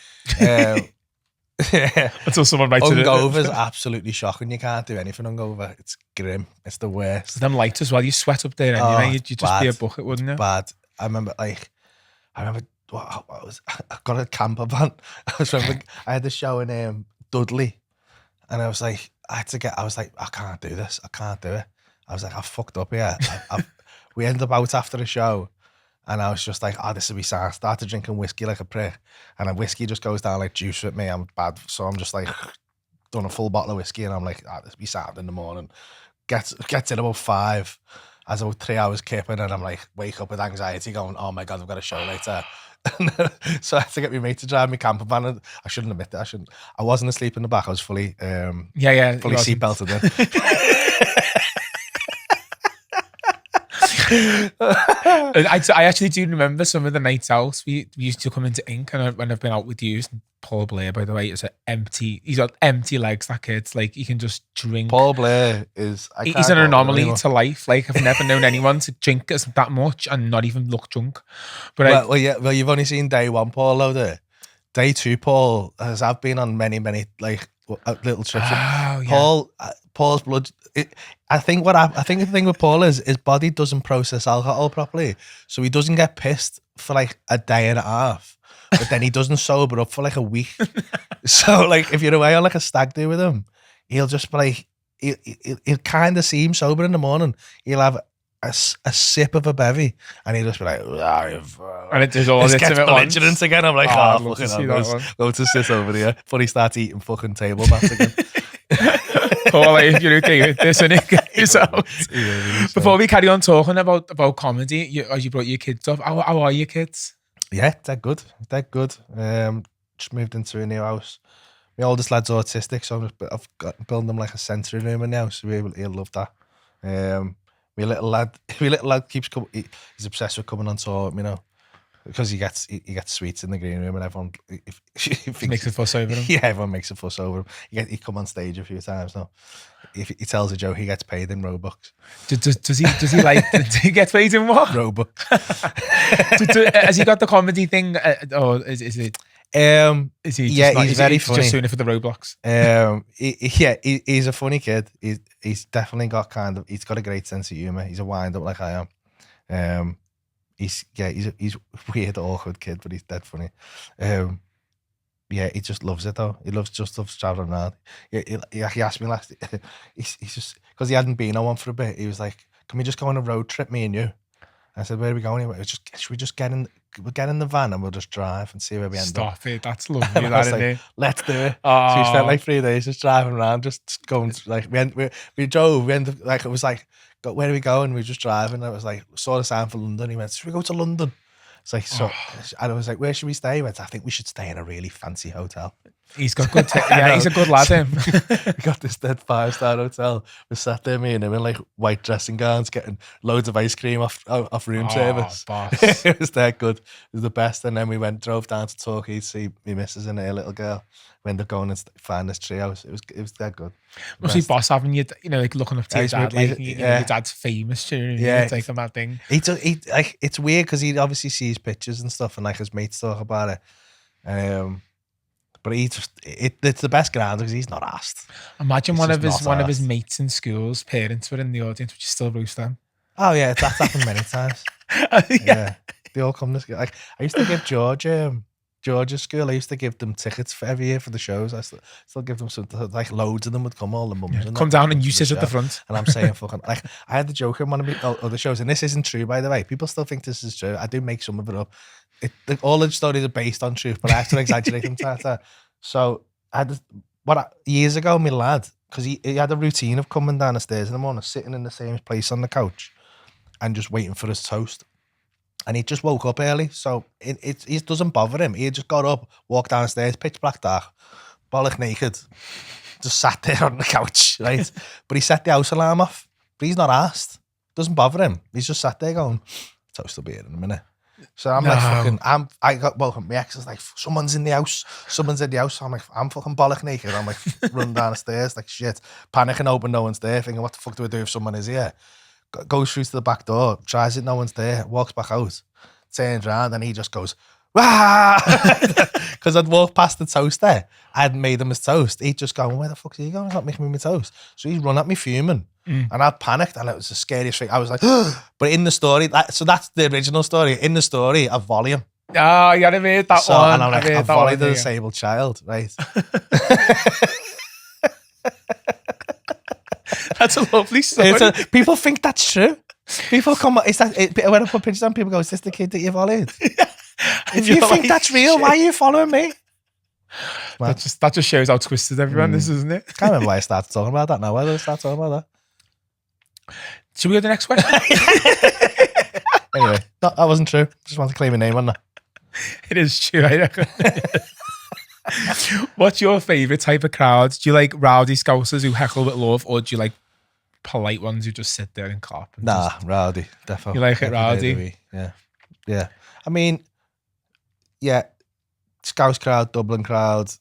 Until someone writes it. Hungover's absolutely shocking. You can't do anything hungover. It's grim. It's the worst. Them lights as well. You sweat up there anyway. You'd just be a bucket, wouldn't you? Bad. I remember I got a camper van. I had the show in Dudley, and I was like, I was like, I can't do this. I can't do it. I was like, I fucked up here. We ended up out after the show, and I was just like, this will be sad. I started drinking whiskey like a prick, and a whiskey just goes down like juice with me. I'm bad, so I'm just like, done a full bottle of whiskey, and I'm like, this will be sad in the morning. Gets in about 5. as about 3 hours kipping, and I'm like, wake up with anxiety going, oh my God, I've got a show later. So I had to get my mate to drive me camper van. And I shouldn't admit that. I wasn't asleep in the back. I was fully fully seat belted in. I actually do remember some of the nights out. We used to come into Ink, and when I've been out with you, Paul Blair, by the way, he's got empty legs. That kid's like, he can just drink. Paul Blair he's an anomaly to life. Like, I've never known anyone to drink that much and not even look drunk. But well, you've only seen day one, Paul, though. There, day two, Paul I've been on many like little trips. Oh, yeah. Paul's blood. I think the thing with Paul is his body doesn't process alcohol properly, so he doesn't get pissed for like a day and a half, but then he doesn't sober up for like a week. So like if you're away on like a stag do with him, he'll just be like he'll kind of seem sober in the morning. He'll have a sip of a bevy, and he'll just be like, and it does all this gets belligerent again. I'm like, fucking hell, go to sit over here. But he starts eating fucking table mats again. Paul, if you're okay with this, and it goes out. Before we carry on talking about comedy, you brought your kids up. How are your kids? Yeah, they're good. Just moved into a new house. My oldest lad's autistic, so I've got building them like a sensory room in the house. So he'll love that. My little lad keeps coming. He's obsessed with coming on tour, because he gets sweets in the green room, and everyone makes a fuss over him. Yeah, everyone makes a fuss over him. He come on stage a few times now. If he tells a joke, he gets paid in Robux. Does he like? Does he get paid in what? Robux. Has he got the comedy thing, or is it? Is he? He's very funny. Just doing it for the Roblox. He's a funny kid. He's definitely got he's got a great sense of humor. He's a wind up like I am. He's a weird, awkward kid, but he's dead funny. He just loves it though. He loves traveling around. He asked me last. He's just because he hadn't been on one for a bit. He was like, "Can we just go on a road trip, me and you?" I said, "Where are we going?" He went, "Should we just get in the van and we'll just drive and see where we end up?" Stop it! That's lovely. That, isn't it? Let's do it. So we spent like 3 days just driving around, just going like we drove. We ended up, like it was like, where are we going? We were just driving. I was like, saw the sign for London. He went, "Should we go to London?" It's like, and I was like, "Where should we stay?" He went, "I think we should stay in a really fancy hotel." He's got good. He's a good lad. Him. We got this dead 5-star hotel. We sat there, me and him, in like white dressing gowns, getting loads of ice cream off room service. It was that good. It was the best. And then we drove down to Torquay to see my missus and her little girl. We ended up going and find this treehouse. It was that good. Must be boss having you, like looking up to your dad. Like your dad's famous. It's like a mad thing. It's weird because he obviously sees pictures and stuff, and like his mates talk about it. But it's the best ground because he's not asked. Imagine one of his mates in school's parents were in the audience, which is still roast them. Oh yeah, that's happened many times. Yeah, they all come to school. Like I used to give George's school. I used to give them tickets for every year for the shows. I still give them some, like loads of them would come, all the mums. Come down and you sit at the front. And I'm saying fucking like I had the joke in one of my other shows, and this isn't true by the way. People still think this is true. I do make some of it up. All the stories are based on truth, but I have to exaggerate them. So I had years ago, my lad, because he had a routine of coming down the stairs in the morning, sitting in the same place on the couch, and just waiting for his toast. And he just woke up early, so it doesn't bother him. He just got up, walked downstairs, pitch black dark, bollock naked, just sat there on the couch, right? But he set the house alarm off. But he's not asked. Doesn't bother him. He's just sat there going, toast will be here in a minute. So I'm like fucking, I got woken. My ex is like, someone's in the house. So I'm like, I'm fucking bollock naked. I'm like, running down the stairs like shit, panicking, hoping no one's there, thinking, what the fuck do I do if someone is here? Goes through to the back door, tries it, no one's there, walks back out, turns around, and he just goes, "Wah!" Because I'd walked past the toaster. I hadn't made him his toast. He'd just go, "Where the fuck is he going? He's not making me my toast." So he'd run at me fuming. And I panicked, and it was the scariest thing. I was like, but in the story, so that's the original story. In the story, a volume. Oh, you had made that one. And I'm like, I volleyed the disabled child, right? That's a lovely story. People think that's true. People come, when I put pictures on, people go, "Is this the kid that you volleyed?" If you think that's real, why are you following me? That just shows how twisted everyone is, isn't it? Can't remember why I started talking about that now. Why did I start talking about that? Should we go to the next question? Anyway, that wasn't true. Just want to claim a name on that. It is true, I reckon. What's your favourite type of crowd? Do you like rowdy scousers who heckle with love, or do you like polite ones who just sit there and clap? And Nah, rowdy, definitely. You like it rowdy? Yeah. I mean, yeah, Scouse crowd, Dublin crowd,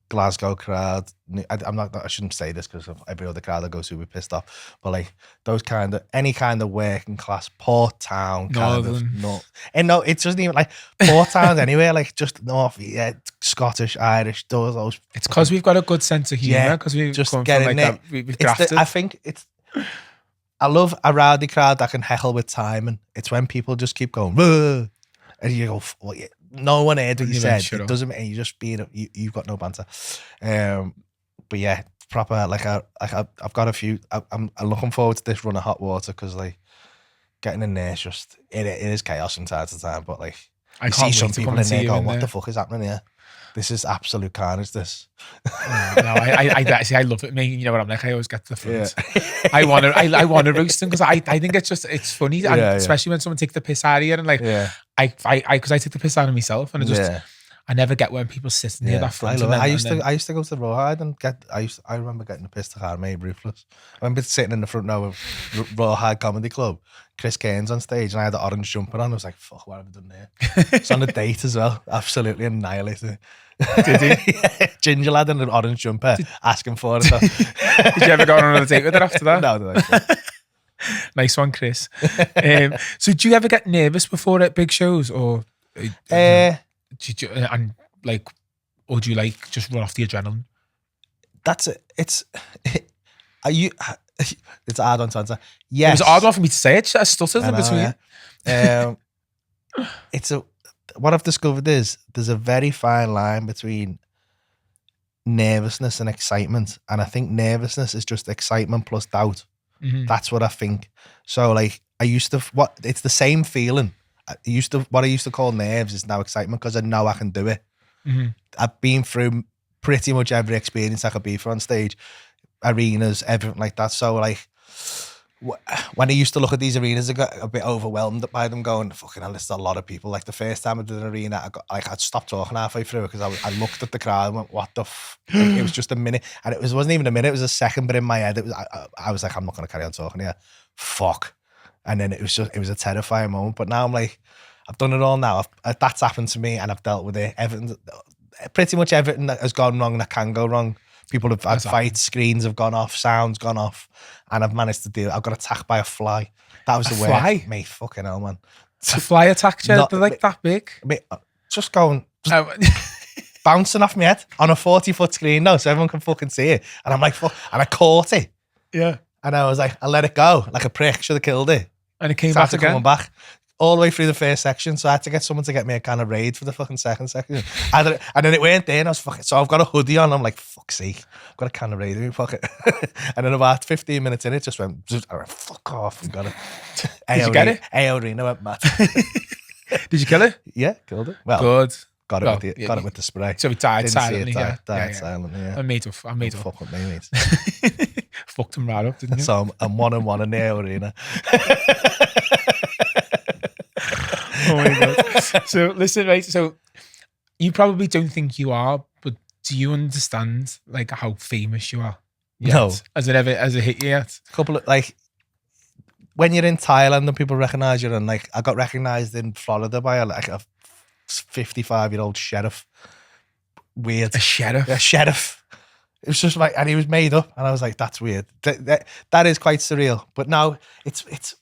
Glasgow crowd. I shouldn't say this because every other crowd I go to will be pissed off. But like those kind of, any kind of working class, Port Town kind Northern. of north. And no, it doesn't even like Port Town anywhere, like just north, yeah, Scottish, Irish, those. It's because we've got a good sense of humour, Yeah, because we've just come get from in like there. that. We've grafted. I think it's, I love a rowdy crowd that can heckle with timing. It's when people just keep going, "Whoa," and you go, well, yeah, no one heard what you said. It doesn't mean you just being, you've got no banter. But yeah, proper, like I've got a few, I'm looking forward to this run of hot water because like getting in there is just, it is chaos from time to time, but like I you can't see some wait to people come and in see there you going, in what there. the fuck is happening here? This is absolute carnage, this. No, I love it, mate. You know what I'm like? I always get to the front. Yeah. I want to roast them because I think it's funny, and especially when someone takes the piss out of you, and like because I take the piss out of myself, and it just I never get when people sit near that front. I used to go to the Rawhide and I remember getting the piss to car made ruthless. I remember sitting in the front row of Rawhide Comedy Club, Chris Cairns on stage, and I had the orange jumper on. I was like, fuck, what have I done there? It's on a date as well. Absolutely annihilated. Did he? Yeah, ginger lad in an orange jumper asking for it. Did you ever go on another date with her after that? No. Nice one, Chris. So do you ever get nervous before at big shows, or and like, or do you like just run off the adrenaline? That's it. It's it's a hard one to answer. Yes, it was a hard one for me to say. I stuttered in between. Yeah. What I've discovered is there's a very fine line between nervousness and excitement, and I think nervousness is just excitement plus doubt. Mm-hmm. That's what I think. So like it's the same feeling. What I used to call nerves is now excitement because I know I can do it. Mm-hmm. I've been through pretty much every experience I could be for on stage, arenas, everything like that. So like when I used to look at these arenas, I got a bit overwhelmed by them going, fucking hell, there's a lot of people. Like the first time I did an arena, I'd stopped talking halfway through because I looked at the crowd and went, what the it was just a minute. And it wasn't even a minute, it was a second, but in my head, I was like, I'm not going to carry on talking here. Fuck. And then it was a terrifying moment. But now I'm like, I've done it all now. That's happened to me and I've dealt with it. Pretty much everything that has gone wrong that can go wrong. People have had fights, screens have gone off, sounds gone off, and I've managed to do it. I've got attacked by a fly. That was the worst. Fly? Mate, fucking hell, man. A fly attacked you? They're like that big? Mate, just bouncing off my head on a 40-foot screen now so everyone can fucking see it. And I'm like, fuck. And I caught it. Yeah. And I was like, I let it go like a prick. Should have killed it. And it came back again? Coming back. All the way through the first section, so I had to get someone to get me a can of Raid for the fucking second section. And then it weren't there, and I was fucking. So I've got a hoodie on. I'm like, fuck's sake, I've got a can of Raid in my pocket. And then about 15 minutes in, it just went. I went, fuck off. You got it. Did you get it? AO Arena went mad. Did you kill it? Yeah, killed it. Well, good. Got it with the spray. So it died silently. Died silently. Yeah. I made up. Fuck with me, mate. Fucked him right up, didn't you? So I'm 1-1 in the AO Arena. Oh my God. So listen, right, so you probably don't think you are, but do you understand like how famous you are yet? No. Has it hit you yet? A couple of like when you're in Thailand and people recognize you, and like I got recognized in Florida by a 55-year-old sheriff. Weird. A sheriff? A sheriff. It was just like, and he was made up, and I was like, that's weird. That is quite surreal. But now it's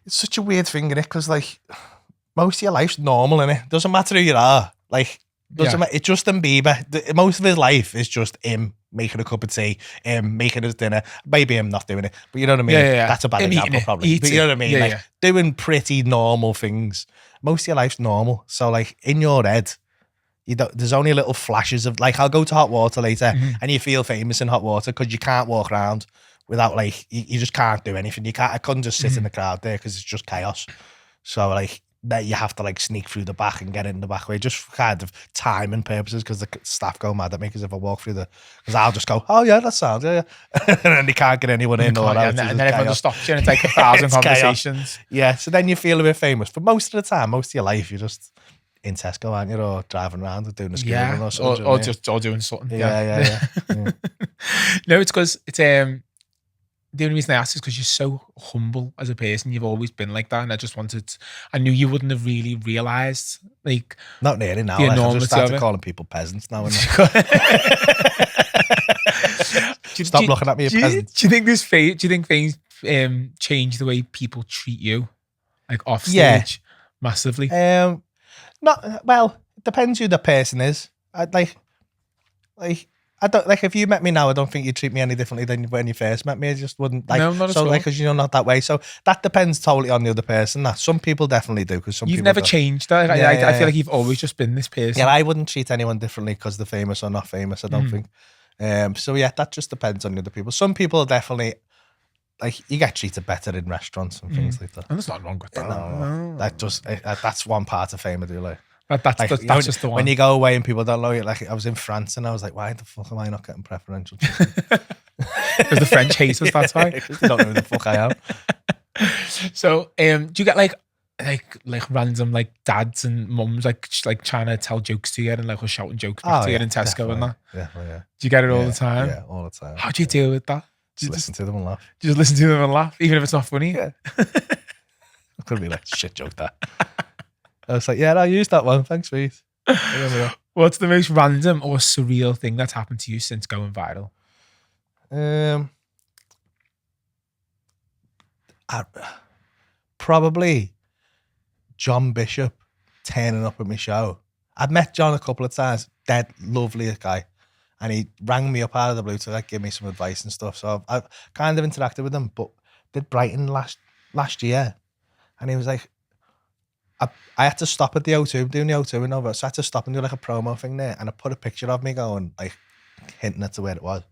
such a weird thing, innit? Because like most of your life's normal, innit? Doesn't matter who you are. Like it's Justin Bieber. Most of his life is just him making a cup of tea, him making his dinner. Maybe him not doing it, but you know what I mean. Yeah. That's a bad example, probably. But you know what I mean. Yeah, doing pretty normal things. Most of your life's normal. So like in your head, there's only little flashes of like I'll go to hot water later, and you feel famous in hot water because you can't walk around without like you just can't do anything. I couldn't just sit in the crowd there because it's just chaos. So like that you have to like sneak through the back and get in the back way, just for kind of timing purposes, because the staff go mad at me because if I walk through because I'll just go, oh yeah, that sounds, yeah. And then they can't get anyone in or out. And then everyone just stops you and it's like 1,000 conversations. Yeah, so then you feel a bit famous. For most of the time, most of your life, you're just in Tesco, aren't you, or driving around or doing a school run or something. Or doing something. Yeah. No, it's because it's the only reason I asked is because you're so humble as a person. You've always been like that, and I knew you wouldn't have really realised, like, not nearly now. Like, I just started calling people peasants now. Stop looking at me as peasants. Do you think things change the way people treat you, like off stage, massively? Not well. It depends who the person is. I'd like. I don't like if you met me now. I don't think you'd treat me any differently than when you first met me. I just wouldn't like. No, not at so all. Like, because you're not that way. So that depends totally on the other person. That some people definitely do, because you've never changed. That I feel like you've always just been this person. Yeah, I wouldn't treat anyone differently because they're famous or not famous. I don't think. So yeah, that just depends on the other people. Some people are definitely like, you get treated better in restaurants and things like that. And there's nothing wrong with that. No. That's one part of fame I do like. That's just the one. When you go away and people don't know you, like I was in France and I was like, why the fuck am I not getting preferential treatment? Because the French hate us, that's why. Because they don't know who the fuck I am. So, do you get like random like dads and mums like trying to tell jokes to you and like shouting jokes back to you in Tesco and that? Yeah. Do you get it all the time? Yeah, all the time. How do you deal with that? Just listen to them and laugh. Just listen to them and laugh, even if it's not funny? Yeah. It could be like, shit joke that. I was like, yeah, I used that one. Thanks, mate. What's the most random or surreal thing that's happened to you since going viral? Probably John Bishop turning up at my show. I've met John a couple of times. Dead lovely guy. And he rang me up out of the blue to like give me some advice and stuff. So I've kind of interacted with him, but did Brighton last year. And he was like, I had to stop at the O2, doing the O2 and over. So I had to stop and do like a promo thing there. And I put a picture of me going, like, hinting at to where it was.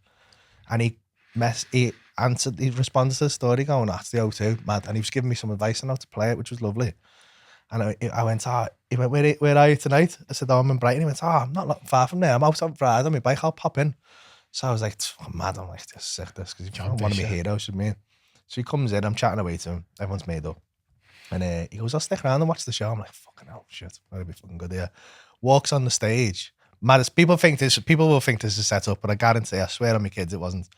And he responded to the story going, that's the O2, mad. And he was giving me some advice on how to play it, which was lovely. And I went, he went, where are you tonight? I said, I'm in Brighton. He went, I'm not far from there. I'm out on Friday on my bike. I'll pop in. So I was like, I'm mad. I'm like, this is sick, this, because he's one of my heroes with me. So he comes in, I'm chatting away to him. Everyone's made up. And he goes, I'll stick around and watch the show. I'm like, fucking hell, shit. That'll be fucking good here. Walks on the stage. Maddest. People will think this is set up, but I guarantee, I swear on my kids, it wasn't.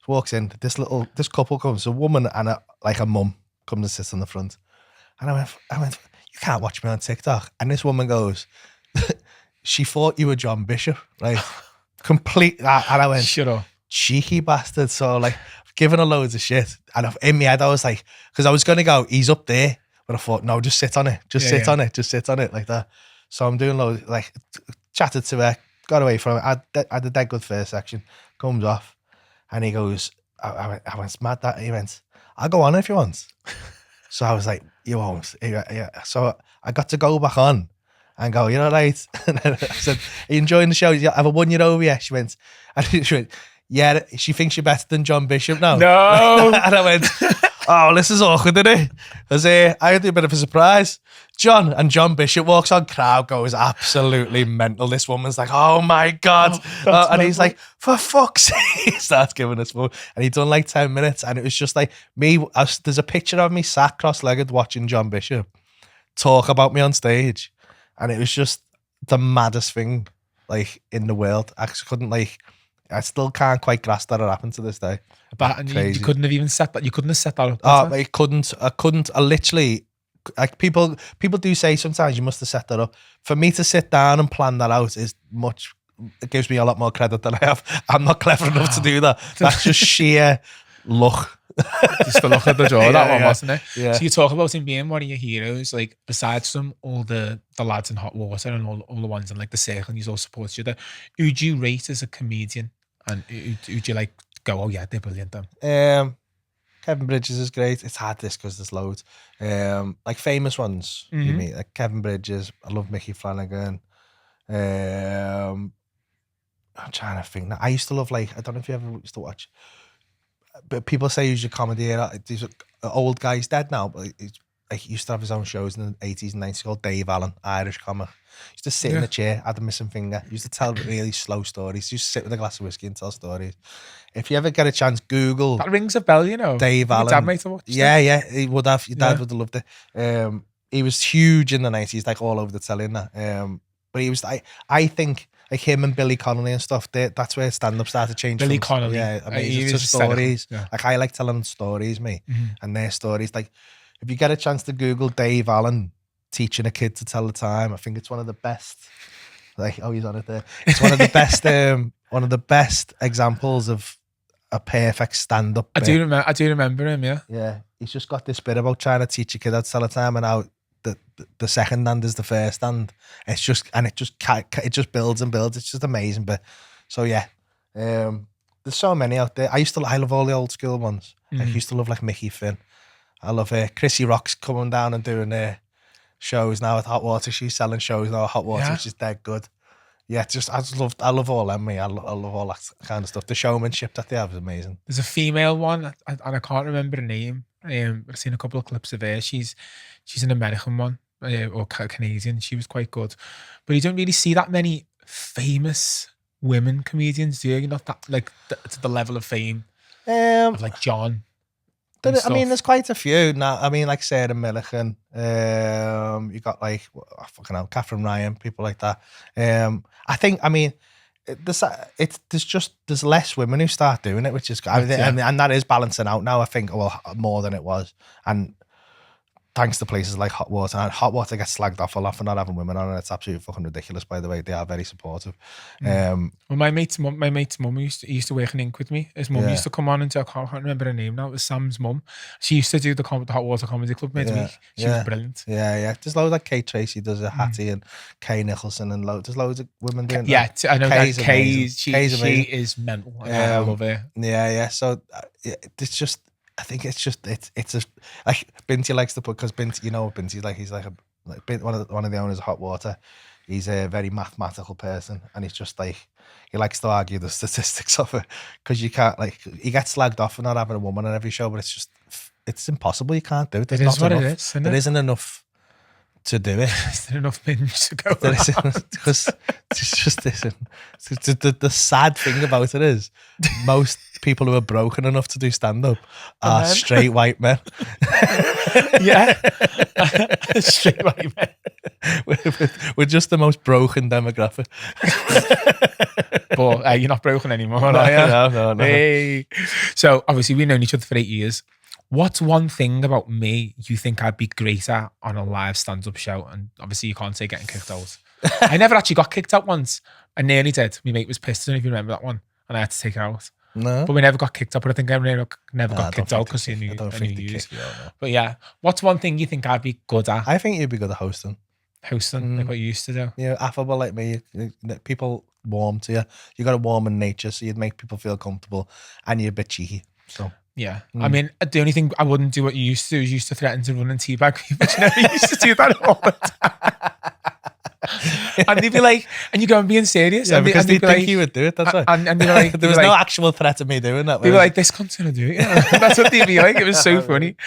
Walks in, this couple comes, a woman and a mum comes and sits on the front. And I went, you can't watch me on TikTok. And this woman goes, she thought you were John Bishop, right? Complete that. And I went, shut up. Cheeky bastard. So like, giving her loads of shit. And in my head, I was like, because I was going to go, he's up there. But I thought, no, just sit on it. Just sit on it like that. So I'm doing loads, like, chatted to her, got away from it. I had a dead good first section, comes off. And he goes, I went, mad that. He went, I'll go on if you want. So I was like, you won't. Yeah. So I got to go back on and go, you're all right. And then I said, are you enjoying the show? Have I won you over yet? She went, yeah, she thinks you're better than John Bishop now. No. And I went, oh, this is awkward, isn't it? Because I had a bit of a surprise. John Bishop walks on, crowd goes absolutely mental. This woman's like, oh my God. And he's like, for fuck's sake. He starts giving us more. And he'd done like 10 minutes. And it was just like me. There's a picture of me sat cross-legged watching John Bishop talk about me on stage. And it was just the maddest thing like in the world. I still can't quite grasp that it happened to this day. But you couldn't have even set that. You couldn't have set that up. I couldn't. I literally, like people do say sometimes you must have set that up. For me to sit down and plan that out it gives me a lot more credit than I have. I'm not clever enough to do that. That's just sheer luck. Just the luck of the draw, that one, wasn't it? Yeah. So you talk about him being one of your heroes, like besides from all the lads in Hot Water and all the ones in like the circle and you all support each other, who do you rate as a comedian? And who do you like go, oh yeah, they're brilliant then? Kevin Bridges is great. It's hard this because there's loads. Like famous ones, you mean, like Kevin Bridges. I love Mickey Flanagan. I'm trying to think now. I used to love, like, I don't know if you ever used to watch, but people say he's your comedy era. These old guy's dead now, but like he used to have his own shows in the 80s and 90s called Dave Allen, Irish comic. He used to sit in the chair, had a missing finger. He used to tell really slow stories. He used to sit with a glass of whiskey and tell stories. If you ever get a chance, Google That rings a bell, you know. Dave Allen. Dad might have watched yeah, he would have. Your dad would have loved it. He was huge in the 90s, like all over the telly and that. But he was, I think, like him and Billy Connolly and stuff, that's where stand-up started to change. Billy Connolly. Yeah, I mean, He it's was just stories. Yeah. Like, I like telling stories, me, and their stories. Like, if you get a chance to Google Dave Allen teaching a kid to tell the time, I think it's one of the best. Like, oh, he's on it there. It's one of the best, one of the best examples of a perfect stand-up. I do remember him. Yeah. Yeah, he's just got this bit about trying to teach a kid how to tell the time, and how the second hand is the first hand. It's just, and it just builds and builds. It's just amazing. But so yeah, there's so many out there. I love all the old school ones. I used to love like Mickey Finn. I love Chrissy Rock's coming down and doing shows now at Hot Water. She's selling shows now at Hot Water, which is dead good. Yeah, I love all them. I love all that kind of stuff. The showmanship that they have is amazing. There's a female one, and I can't remember her name. I've seen a couple of clips of her. She's an American one, or Canadian. She was quite good, but you don't really see that many famous women comedians, do you? You're not that like to the level of fame of like John. I mean, there's quite a few now. I mean, like Sarah Millican. You got like fucking hell, Catherine Ryan, people like that. I think. I mean, there's less women who start doing it, which is and that is balancing out now. I think more than it was, and thanks to places like Hot Water. And Hot Water gets slagged off a lot for not having women on it. It's absolutely fucking ridiculous, by the way. They are very supportive. Well, my mate's mum used to work in Ink with me. His mum used to come on and do, I can't remember her name now. It was Sam's mum. She used to do the Hot Water Comedy Club midweek. She was brilliant. Yeah. There's loads like Kate Tracy does a Hattie and Kay Nicholson and there's loads of women doing that. Yeah, I know Kay's that Kay's she is mental. I love her. Yeah. So it's just, I think it's a like Binty likes to put, because Binty, you know, Binty's like, he's like one of the owners of Hot Water. He's a very mathematical person, and he's just like, he likes to argue the statistics of it, because you can't, like, he gets slagged off for not having a woman on every show, but it's impossible. You can't do it. There's it is what enough. It is, isn't there it? Isn't enough to do it. Is there enough binge to go? There isn't, because it's just isn't. The sad thing about it is, most people who are broken enough to do stand-up are straight white men. Yeah. Straight white men. We're just the most broken demographic. But you're not broken anymore, No. Hey. So obviously we've known each other for 8 years. What's one thing about me you think I'd be great at on a live stand-up show? And obviously you can't say getting kicked out. I never actually got kicked out once. I nearly did. My mate was pissed. I don't know if you remember that one. And I had to take her out. No. But we never got kicked out. But I think I never got kicked out because he knew. But yeah, what's one thing you think I'd be good at? I think you'd be good at hosting. Hosting, like what you used to do. Yeah, affable like me. People warm to you. You got a warm in nature, so you'd make people feel comfortable, and you're a bit cheeky. So yeah, I mean, the only thing I wouldn't do what you used to do is you used to threaten to run and teabag people. You know, you used to do that all the time. And they'd be like, and you go, I'm being serious. Yeah, because they think like, you would do it. That's right. And they'd be like, there was no actual threat of me doing that. They were like, this cunt's gonna do it. Yeah. That's what they'd be like. It was so funny.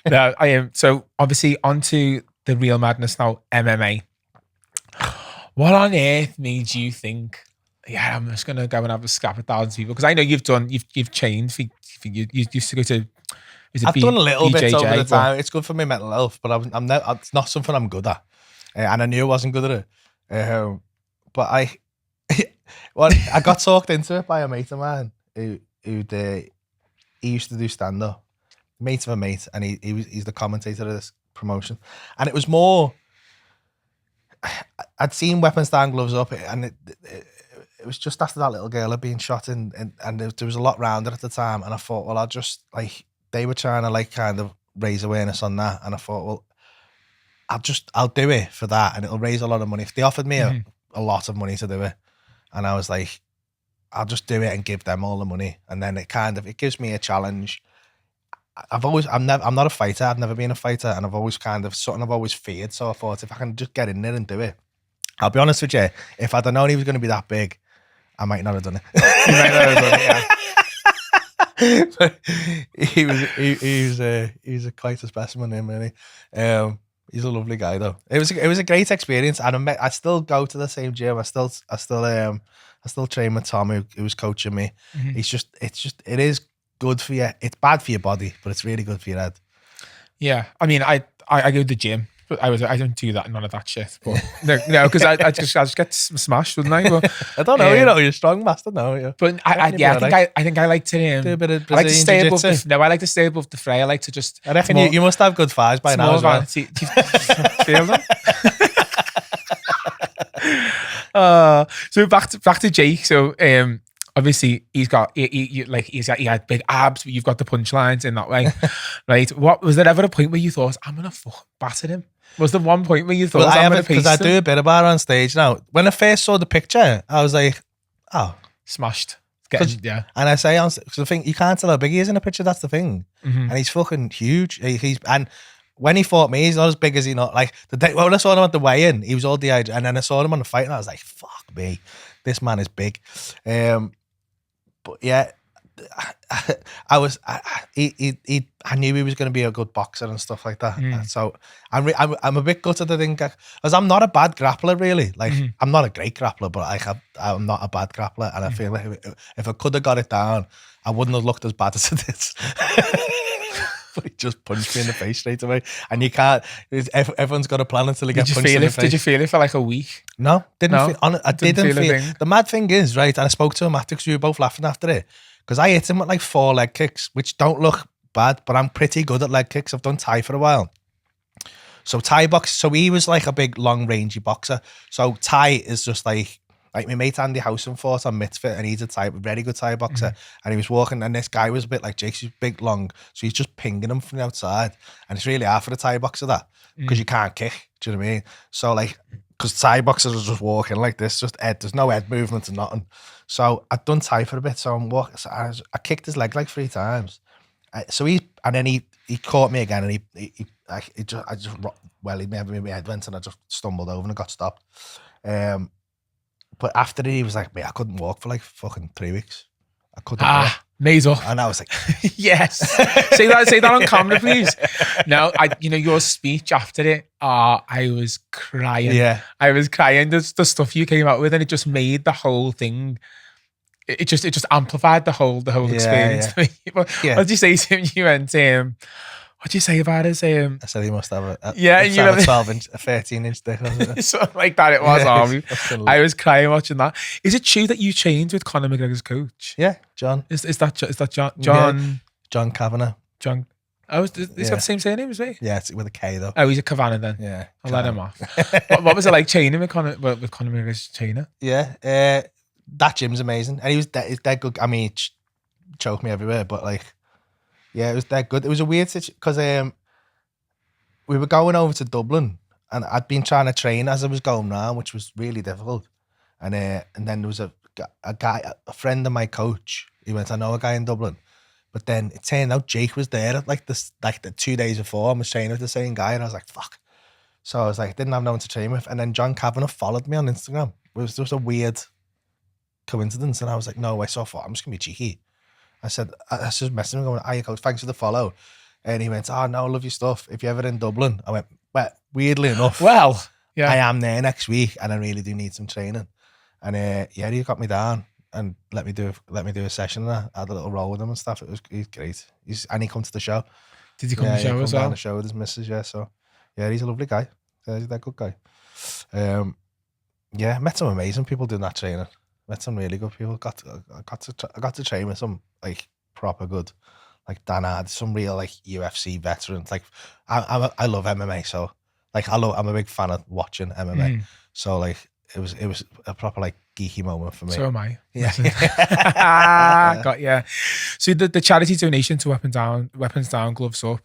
No, I am. So obviously onto the real madness now, MMA. What on earth made you think, yeah, I'm just gonna go and have a scrap at thousands of people? Because I know you've trained for you used to go to. I've done a little bit over the but time. It's good for my mental health, but it's not something I'm good at, and I knew I wasn't good at it. But I got talked into it by a mate of mine who he used to do stand up. Mate of a mate, and he's the commentator of this promotion, and it was more. I'd seen Weapons Down, Gloves Up, and it was just after that little girl had been shot in, and there was a lot round it at the time, and I thought, well, I'll just, like, they were trying to, like, kind of raise awareness on that, and I thought, well, I'll do it for that, and it'll raise a lot of money. If they offered me a lot of money to do it, and I was like, I'll just do it and give them all the money, and then it gives me a challenge. I'm not a fighter. I've never been a fighter, and I've always something I've always feared. So I thought, if I can just get in there and do it, I'll be honest with you. If I'd have known he was going to be that big, I might not have done it. You might not have done it, he was quite a specimen, him, really. He's a lovely guy though. It was a great experience, and I still go to the same gym. I still train with Tom, who was coaching me. It is good for you. It's bad for your body, but it's really good for your head. Yeah, I mean, I go to the gym, but I don't do that, none of that shit. But no, because I just get smashed, wouldn't I? But, I don't know. You're a strong master now. Yeah. But I think I like to do a bit of I like to stay above jiu-jitsu. I like to stay above the fray. I like to just. I reckon you must have good thighs by now as well. Do you feel them? So back to Jake. So obviously he had big abs, but you've got the punchlines in that way, right? What was there ever a point where you thought, I'm gonna fucking batter him? Was there one point where you thought, I'm gonna because I do a bit about it on stage now. When I first saw the picture, I was like, oh, smashed. Yeah. And I say, because the thing, you can't tell how big he is in a picture. That's the thing. And he's fucking huge. And when he fought me, he's not as big as when I saw him at the weigh-in, he was all dehydrated, and then I saw him on the fight, and I was like, fuck me, this man is big. But yeah, I knew he was going to be a good boxer and stuff like that. So I'm a bit gutted, I think, because I'm not a bad grappler, really. Like, I'm not a great grappler, but I'm not a bad grappler, and I feel like if I could have got it down, I wouldn't have looked as bad as it is. But he just punched me in the face straight away, and you can't. Everyone's got a plan until they get punched in the face. Did you feel it for like a week? No, I didn't feel. The mad thing is, right, and I spoke to him after, because we were both laughing after it, because I hit him with like 4 leg kicks, which don't look bad, but I'm pretty good at leg kicks. I've done Thai for a while. So Thai box. So he was like a big, long, rangy boxer. So Thai is just like my mate Andy Housen fought on Mitzvah, and he's a very good Thai boxer. And he was walking, and this guy was a bit like Jake. He's big, long, so he's just pinging him from the outside, and it's really hard for the Thai boxer because you can't kick. Do you know what I mean? So like, because Thai boxers are just walking like this, just head. There's no head movement and nothing. So I'd done Thai for a bit, so I'm walking. So I kicked his leg like 3 times. He caught me again, and he made my head went, and I just stumbled over and I got stopped. But after it, he was like, mate, I couldn't walk for like fucking 3 weeks. I couldn't walk. Nasal. And I was like, yes. Say that on camera, please. No, your speech after it, I was crying. Yeah. I was crying. The stuff you came out with, and it just made the whole thing. It just amplified the whole experience for me. What did you say to him? You went, what do you say about us? I said he must have a 13-inch dick. Something like that it was, Army. I was crying watching that. Is it true that you trained with Conor McGregor's coach? Yeah, John. Is that John? Yeah, John Cavanagh. John. Oh, he's got the same surname as me? Yeah, it's with a K though. Oh, he's a Cavanagh then. Yeah. I'll let him off. What was it like training with Conor McGregor's trainer? Yeah, that gym's amazing. And he's dead good. I mean, he choked me everywhere, but like, yeah, it was that good. It was a weird situation because we were going over to Dublin, and I'd been trying to train as I was going round, which was really difficult. And then there was a guy, a friend of my coach. He went, I know a guy in Dublin, but then it turned out Jake was there at the 2 days before. I was training with the same guy, and I was like, fuck. So I was like, didn't have no one to train with. And then John Cavanagh followed me on Instagram. It was just a weird coincidence, and I was like, no, I thought I'm just gonna be cheeky. I said, I was just messaging him going, hiya coach, thanks for the follow. And he went, oh no, I love your stuff. If you're ever in Dublin. I went, well, weirdly enough, well, yeah, I am there next week, and I really do need some training. And he got me down and let me do a session there. I had a little roll with him and stuff. He's great. And he come to the show. Did he come to the show as well? Down the show with his missus, yeah. So yeah, he's a lovely guy. He's that good guy. Yeah, met some amazing people doing that training. Met some really good people. I got to train with some like proper good, like Dan Hard, some real like UFC veterans. Like I love MMA, so like I'm a big fan of watching MMA. So like it was a proper like geeky moment for me. So am I. Yeah. Got yeah. So the charity donation to Weapons Down, Gloves Up.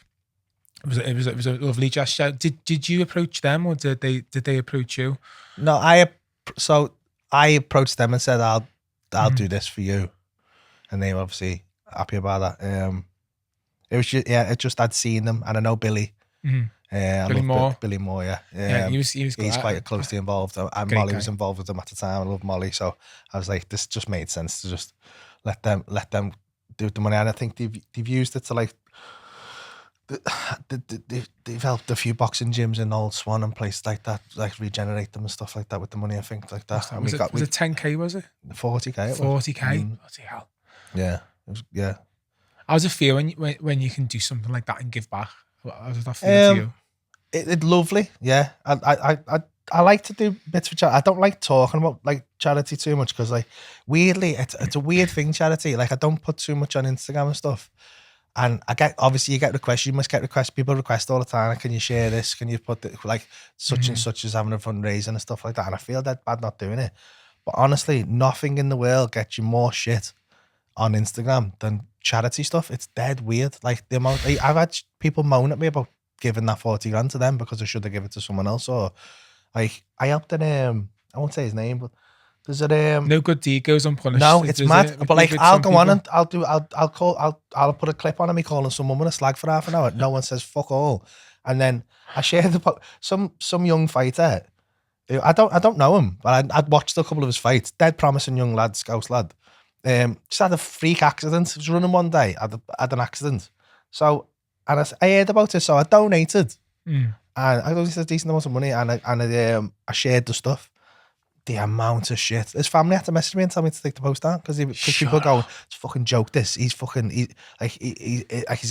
It was a lovely gesture. Did you approach them, or did they approach you? No, I approached them and said, I'll do this for you. And they were obviously happy about that. It was just I'd seen them, and I know Billy. Billy Moore. Billy Moore, yeah. He was he's quite closely involved. And Great Molly guy. was involved with them at the time. I love Molly. So I was like, this just made sense to just let them do with the money, and I think they've used it to like. They've helped a few boxing gyms in Old Swan and places like that, like regenerate them and stuff like that with the money. I think like that. And Was it 10k? Was it 40k? 40k? Bloody hell! Yeah, yeah. How does it feel when you can do something like that and give back? How does that feel to you? It's lovely. Yeah, I like to do bits for charity. I don't like talking about like charity too much because like weirdly, it's a weird thing. Charity, like I don't put too much on Instagram and stuff. And obviously you get requests. You must get requests. People request all the time. Like, can you share this? Can you put like such and such as having a fundraiser and stuff like that? And I feel that bad not doing it. But honestly, nothing in the world gets you more shit on Instagram than charity stuff. It's dead weird. Like the amount I've had people moan at me about giving that 40 grand to them because I should have given it to someone else. Or like I helped in I won't say his name, but there's a no good deed goes unpunished. No, it's mad. But like I'll go on and I'll put a clip on of me calling someone with a slag for half an hour. No one says fuck all. And then I shared some young fighter. I don't know him, but I'd watched a couple of his fights. Dead promising young lad, Scouse lad. Just had a freak accident. He was running one day, had an accident. So and I heard about it, so I donated. And I donated a decent amount of money, and I shared the stuff. The amount of shit. His family had to message me and tell me to take the post down because people go, it's fucking joke. This he's fucking he's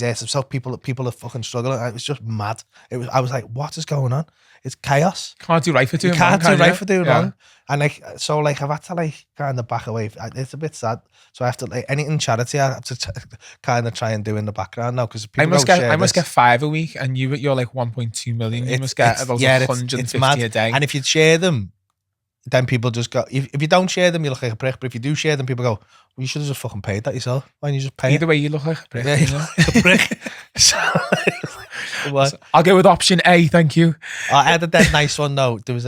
hurt himself. People are fucking struggling. It was just mad. I was like, what is going on? It's chaos. Can't do right for doing wrong. Can't do right for doing wrong. And like so, like I've had to like kind of back away. It's a bit sad. So I have to like anything charity. I have to kind of try and do in the background now because I must get 5 a week, and you're like 1.2 million. You must get about 150 a day. And if you share them, then people just go, if you don't share them, you look like a prick. But if you do share them, people go, well, you should have just fucking paid that yourself. Why don't you just pay Either way, you look like a prick. Yeah, you look like a prick. So I'll go with option A, thank you. I had a dead nice one though. There was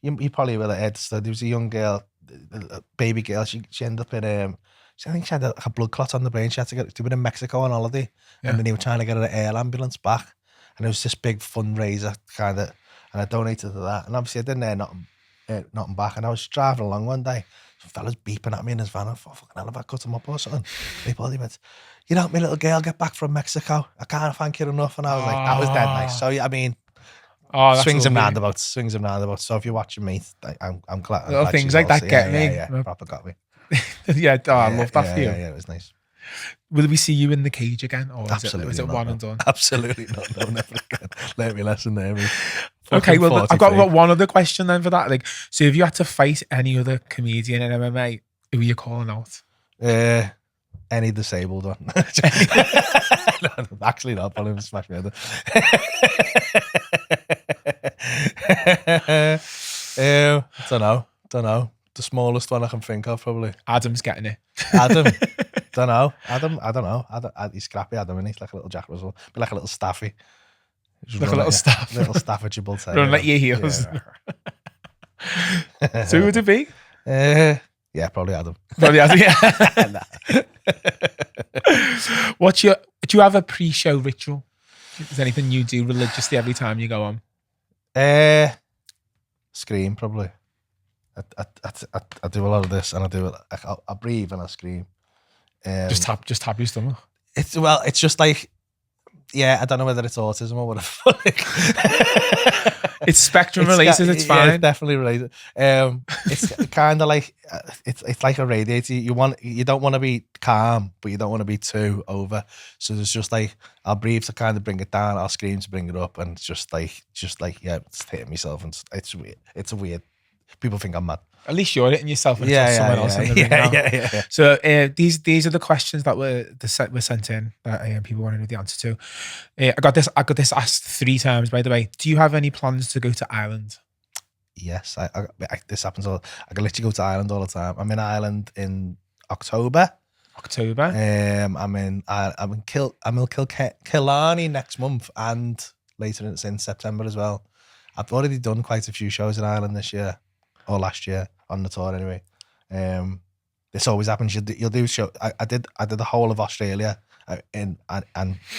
you probably will have heard. So there was a young girl, a baby girl. She ended up in I think she had a blood clot on the brain. She had to get to in Mexico on holiday, and then they were trying to get her an air ambulance back. And it was this big fundraiser kind of, and I donated to that. And obviously I didn't hear nothing back. And I was driving along one day, some fellas beeping at me in his van. I thought, fucking hell, have I cut him up or something? They went, you know, my little girl get back from Mexico. I can't thank you enough. And I was like, that was dead nice. So I mean, swings and roundabouts. So if you're watching me, I'm glad. Little things like that get me. Yeah, proper got me. I love that for you. Yeah, it was nice. Will we see you in the cage again, or is it one and done? Absolutely not. No, never again. Learn me lesson there. Okay, well, I've got one other question then for that. Like, so if you had to fight any other comedian in MMA, who are you calling out? Any disabled one. No, actually not. Probably smash me head. Don't know. The smallest one I can think of, probably. Adam's getting it. Adam. Don't know. Adam, I don't know. He's scrappy, Adam, and he's like a little Jack Russell. Be like a little staffy. Like a little staff. Little staff at your bull tail. Run like your heels. Yeah. So who would it be? Yeah, probably Adam. Probably Adam, yeah. Do you have a pre-show ritual? Is there anything you do religiously every time you go on? Scream, probably. I do a lot of this, and I breathe and I scream. Just tap your stomach. It's just like, yeah, I don't know whether it's autism or whatever. It's spectrum releases. It's fine. Yeah, it's definitely related. It's kind of like it's like a radiator. You don't want to be calm, but you don't want to be too over. So there's just like, I'll breathe to kind of bring it down. I'll scream to bring it up, and it's just like yeah, it's hitting myself, and it's weird. It's a weird. People think I'm mad. At least you're hitting yourself and someone else in the ring now. Yeah. So these are the questions that were sent in that people wanted to know the answer to. I got this asked 3 times, by the way. Do you have any plans to go to Ireland? Yes, this happens all. I can literally go to Ireland all the time. I'm in Ireland in October. I'm in Killarney next month, and later it's in September as well. I've already done quite a few shows in Ireland this year. Or last year on the tour anyway. This always happens. You'll do show. I did the whole of Australia and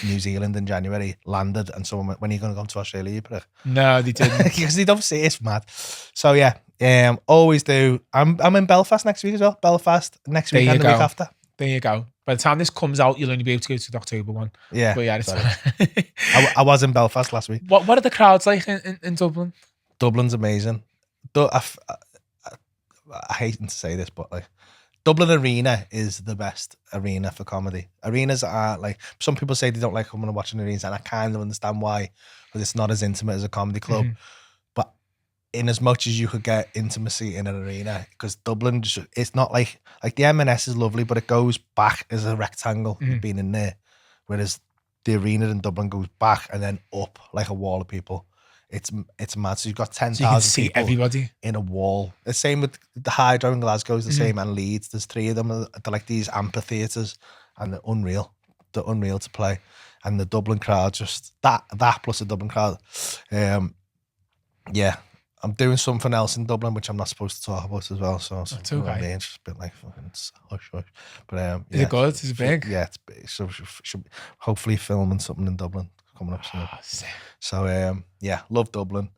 New Zealand in January. Landed, and someone went, when are you going to come to Australia? You prick? No, they didn't. Because they don't see it's mad. So yeah, always do. I'm in Belfast next week as well. Belfast next week and the week after. There you go. By the time this comes out, you'll only be able to go to the October one. Yeah. But yeah, it's sorry. fine. I was in Belfast last week. What are the crowds like in Dublin? Dublin's amazing. I hate to say this, but like Dublin Arena is the best arena for comedy. Arenas are like, some people say they don't like coming and watching arenas, and I kind of understand why, because it's not as intimate as a comedy club. But in as much as you could get intimacy in an arena, because Dublin, it's not like the M&S is lovely, but it goes back as a rectangle being in there, whereas the arena in Dublin goes back and then up like a wall of people. It's mad. So you've got 10,000 people everybody in a wall. The same with the Hydro in Glasgow is the same, and Leeds. There's 3 of them. They're like these amphitheatres, and they're unreal. They're unreal to play. And the Dublin crowd, just that plus the Dublin crowd. Yeah, I'm doing something else in Dublin which I'm not supposed to talk about as well. So it's okay. it's just a bit like fucking hush. But yeah, is it good? Is it big? Yeah, it's big. So should hopefully filming something in Dublin coming up soon. So yeah, love Dublin.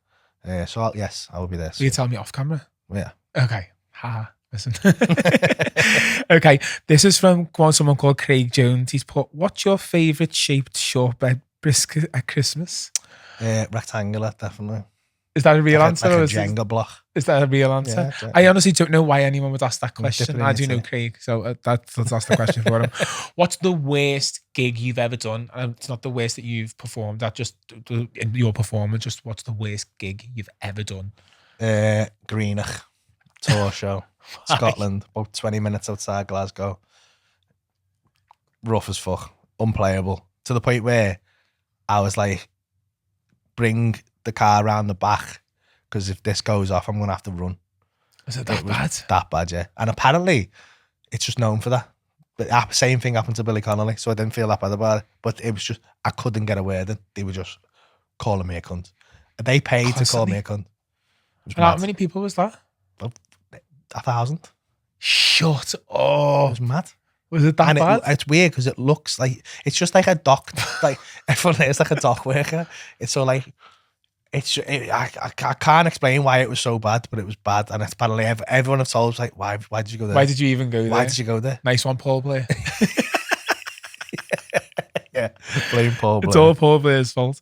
So I will be there. Will you tell me off camera? Yeah. Okay. Ha. Listen. Okay. This is from someone called Craig Jones. He's put, "What's your favourite shaped shortbread biscuit at Christmas?" Rectangular, definitely. Is that a real answer? Like a Jenga block. Is that a real answer? Yeah, I honestly don't know why anyone would ask that question. I do know Craig, so let's ask the question for him. What's the worst gig you've ever done? And it's not the worst that you've performed. That just your performance. Just what's the worst gig you've ever done? Greenock tour show, Scotland. About 20 minutes outside Glasgow. Rough as fuck, unplayable, to the point where I was like, bring the car around the back, because if this goes off, I'm gonna have to run. Is it that bad? That bad, yeah. And apparently, it's just known for that. The same thing happened to Billy Connolly, so I didn't feel that bad about it. But it was just, I couldn't get a word in. They were just calling me a cunt. They paid to call me a cunt. How many people was that? 1,000. Shut up. It was mad. Was it that bad? It's weird because it looks like, it's just like a dock, like everyone there is like a dock worker. It's so like, I can't explain why it was so bad, but it was bad. And it's apparently everyone I've told was like, why did you go there? Why did you even go there? Why did you go there? Nice one, Paul Blair. Yeah, blame Paul Blair. It's all Paul Blair's fault.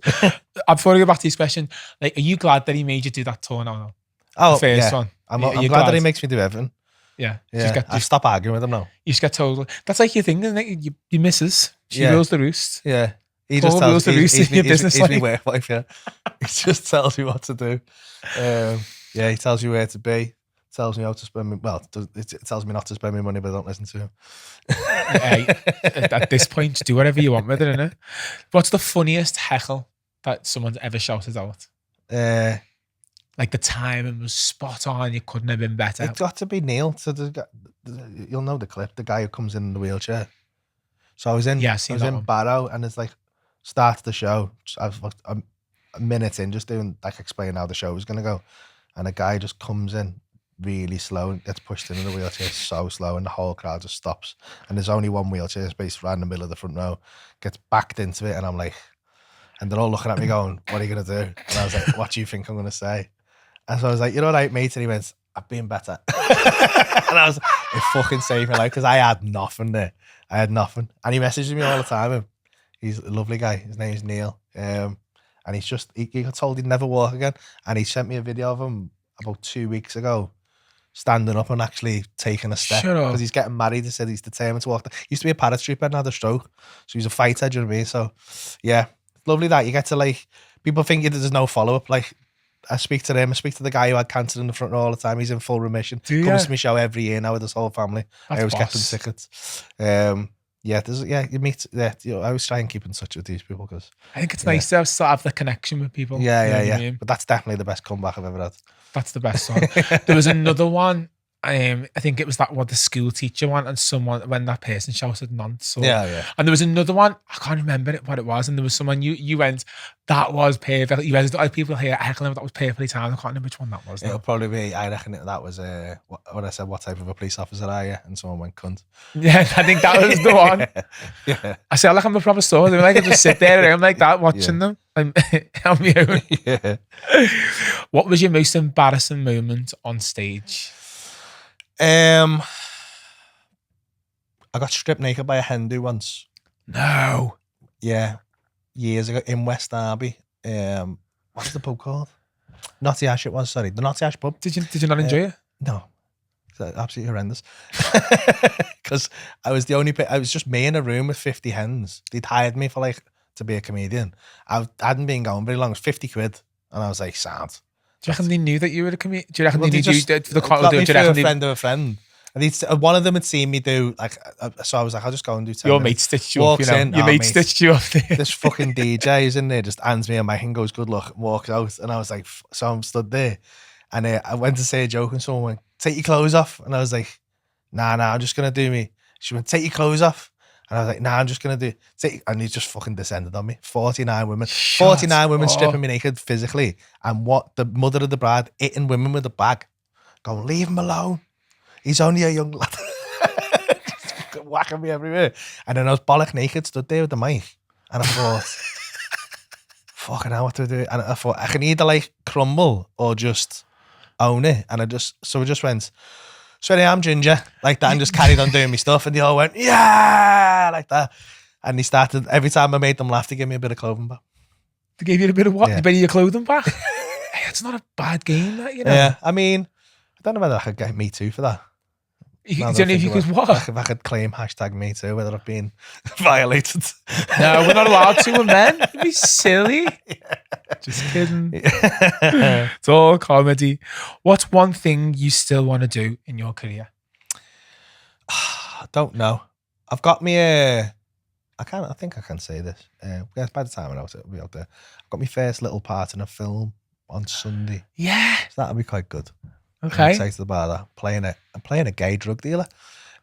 Before I go back to this question, like, are you glad that he made you do that tour now? Oh, the first yeah. one. I'm glad that he makes me do everything. Yeah. I stop arguing with him now. You just get told. That's like your thing, isn't it? Your missus, she rules the roost. Yeah. He Paul just tells me, he's my work wife, yeah. He just tells me what to do. Yeah, he tells you where to be. Tells me how to spend it tells me not to spend my money, but I don't listen to him. At this point, do whatever you want with it, innit? What's the funniest heckle that someone's ever shouted out? Like the timing was spot on, you couldn't have been better. It's got to be Neil. You'll know the clip, the guy who comes in the wheelchair. So I was in Barrow, and it's like, start the show. I've a minute in, just doing, like, explaining how the show was going to go. And a guy just comes in really slow and gets pushed into the wheelchair so slow, and the whole crowd just stops. And there's only one wheelchair space right in the middle of the front row. Gets backed into it, and I'm like, and they're all looking at me going, what are you going to do? And I was like, what do you think I'm going to say? And so I was like, you're all right, mate. And he went, I've been better. And I was, it fucking saved my life, because I had nothing there. I had nothing. And he messages me all the time. He's a lovely guy. His name's Neil. And he's just, he got told he'd never walk again. And he sent me a video of him about 2 weeks ago, standing up and actually taking a step. Because he's getting married. He said he's determined to walk. He used to be a paratrooper and had a stroke. So he's a fighter, do you know what I mean? So yeah, lovely that you get to, like, people think there's no follow-up. Like, I speak to him. I speak to the guy who had cancer in the front row all the time. He's in full remission. Comes to my show every year now with his whole family. I always get them tickets. You meet. Yeah, I always try and keep in touch with these people, because I think it's nice to have the connection with people. Yeah. I mean? But that's definitely the best comeback I've ever had. That's the best one. There was another one. I think it was that one, the school teacher one, and someone, when that person shouted nonce. Yeah. And there was another one, I can't remember what it was, and there was someone you went, that was perfect. You guys, people here heckling, that was perfectly timed. I can't remember which one that was. It'll probably be, I reckon that was when I said, what type of a police officer are you? And someone went, cunt. Yeah, I think that was the one. Yeah. I said, like, I'm a proper store. They were like, I just sit there around like that, watching them. I'm on my own. Yeah. What was your most embarrassing moment on stage? I got stripped naked by a Hindu once. No. Yeah, years ago in West Derby. What's the pub called? Notty Ash it was, sorry. The Notty Ash pub. Did you not enjoy it? No. It's absolutely horrendous. Because I was I was just me in a room with 50 hens. They'd hired me for to be a comedian. I hadn't been going very long. It was 50 quid. And I was like, sound. Do you reckon they knew that you were a comedian? Do you reckon Well, they knew just you for the got me do you through a reckon friend of a friend. And one of them had seen me do so I was like, I'll just go and do 10 your mate minutes. stitched you up, Walks you know? in, Your mate stitched you up there. This fucking DJ is in there, just hands me a mic and goes, good luck, and walks out. And I was like, so I'm stood there. And I went to say a joke and someone went, take your clothes off. And I was like, nah, I'm just going to do me. She went, take your clothes off. And I was like, nah, I'm just going to do and he just fucking descended on me. 49 women. 49 women stripping me naked physically. And what the mother of the bride hitting women with a bag. Going, leave him alone. He's only a young lad. Just whacking me everywhere. And then I was bollock naked, stood there with the mic. And I thought, fucking hell, what do I do? And I thought, I can either crumble or just own it. And I just went, sorry, I'm Ginger, like that, and just carried on doing my stuff. And they all went, yeah, like that. And they started, every time I made them laugh, they gave me a bit of clothing back. They gave you a bit of what? Yeah. A bit of your clothing back? Hey, it's not a bad game, that, you know? Yeah, I mean, I don't know whether I could get Me Too for that. Don't know if you could what? If I could claim #Me Too, whether I've been violated. No, we're not allowed to, and men. It'd be silly. Yeah. Just kidding. It's all comedy. What's one thing you still want to do in your career? I don't know. I've got me I think I can say this. By the time I'll be out there. I've got my first little part in a film on Sunday. Yeah. So that'll be quite good. Okay. I'm excited about that. I'm playing a gay drug dealer.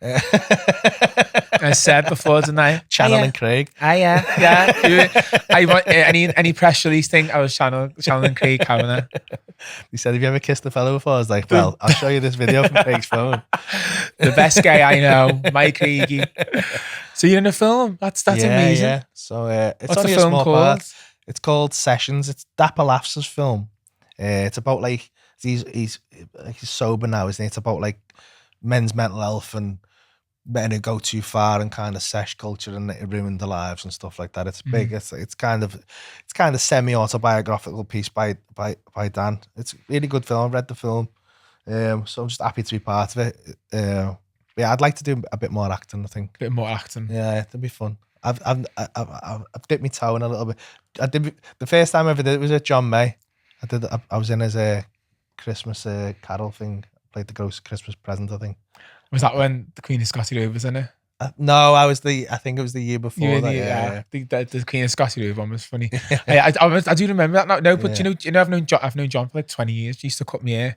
I said before, didn't I? Channeling Craig. Yeah. I want any press release thing. I was channeling Craig Cavanagh. He said, "Have you ever kissed a fellow before?" I was like, "Well, I'll show you this video from Craig's phone." The best guy I know, Mike Craigie. So you're in a film? That's amazing. Yeah. So it's What's only the a film small called? part. It's called Sessions. It's Dapper Laughs' film. It's about he's sober now, isn't it? It's about men's mental health and men who go too far and kind of sesh culture and it ruined their lives and stuff like that. It's big. It's kind of semi-autobiographical piece by Dan. It's a really good film. I've read the film, so I'm just happy to be part of it. Yeah, I'd like to do a bit more acting. I think. Bit more acting. Yeah, it'd be fun. I've dipped my toe in a little bit. I did the first time I ever did it was at John May. I was in his Christmas carol thing. Played the ghost Christmas present, I think. Was that when the Queen of Scots Road was in it? No, I think it was the year before that. Yeah. The Queen of Scots Road one was funny. I do remember that. No, but you know, I've known John for 20 years. He used to cut me hair,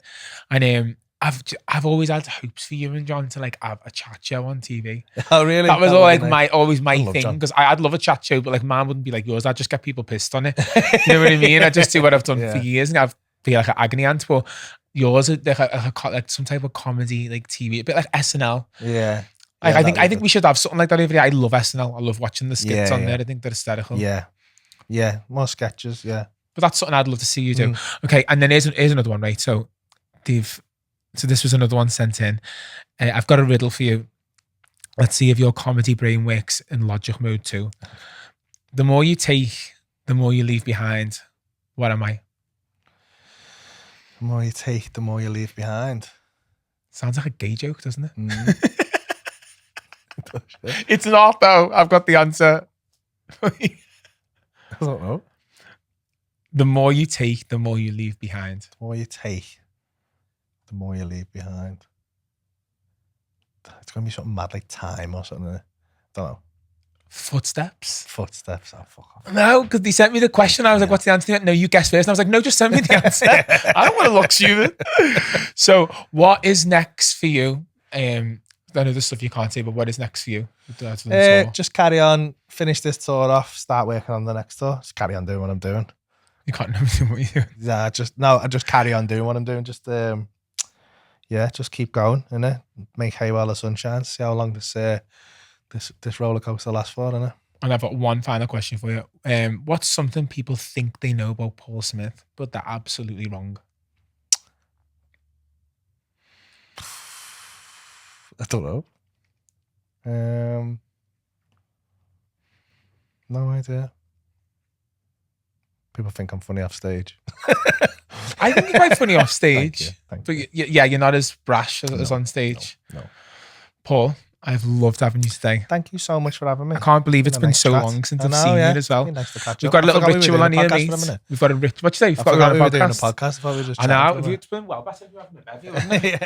and I've always had hopes for you and John to have a chat show on TV. Oh, really? That was always my love thing, John. because I'd love a chat show, but mine wouldn't be like yours. I'd just get people pissed on it. You know what I mean? I just do what I've done for years, and I'd be like an agony aunt. But yours is like some type of comedy, TV, a bit like SNL. Yeah. I think we should have something like that over there. I love SNL. I love watching the skits on there. I think they're hysterical. Yeah, more sketches. Yeah, but that's something I'd love to see you do. Okay, and then here's another one, right? So this was another one sent in. I've got a riddle for you. Let's see if your comedy brain works in logic mode too. The more you take, the more you leave behind. What am I? The more you take, the more you leave behind. Sounds like a gay joke, doesn't it? It's not, though. I've got the answer. I don't know. The more you take, the more you leave behind. The more you take, the more you leave behind. It's going to be something mad like time or something. I don't know. Footsteps. Oh, fuck off. No, because they sent me the question. I was like, what's the answer? No, you guess first. And I was like, no, just send me the answer. I don't want to look stupid. So what is next for you? I know there's stuff you can't say, but what is next for you? Just carry on, finish this tour off, start working on the next tour. Just carry on doing what I'm doing. You can't know what you're doing. Yeah, I just carry on doing what I'm doing. Just just keep going, innit? Make hay while the sun shines. See how long this roller coaster lasts for, innit? And I've got one final question for you. What's something people think they know about Paul Smith, but they're absolutely wrong? I don't know. No idea. People think I'm funny off stage. I think you're quite funny off stage. Thank But you. yeah, you're not as brash as on stage. No. Paul, I've loved having you today. Thank you so much for having me. I can't believe it's a been nice so chat. long since I I've know, seen yeah. you as well. It's nice to catch We've up. got a little I forgot we were ritual doing on a here, podcast mate. for a minute. We've got a ritual. What you say? I forgot we were doing a podcast. I thought we were just I know. chatting. It's been well. Better if you haven't been.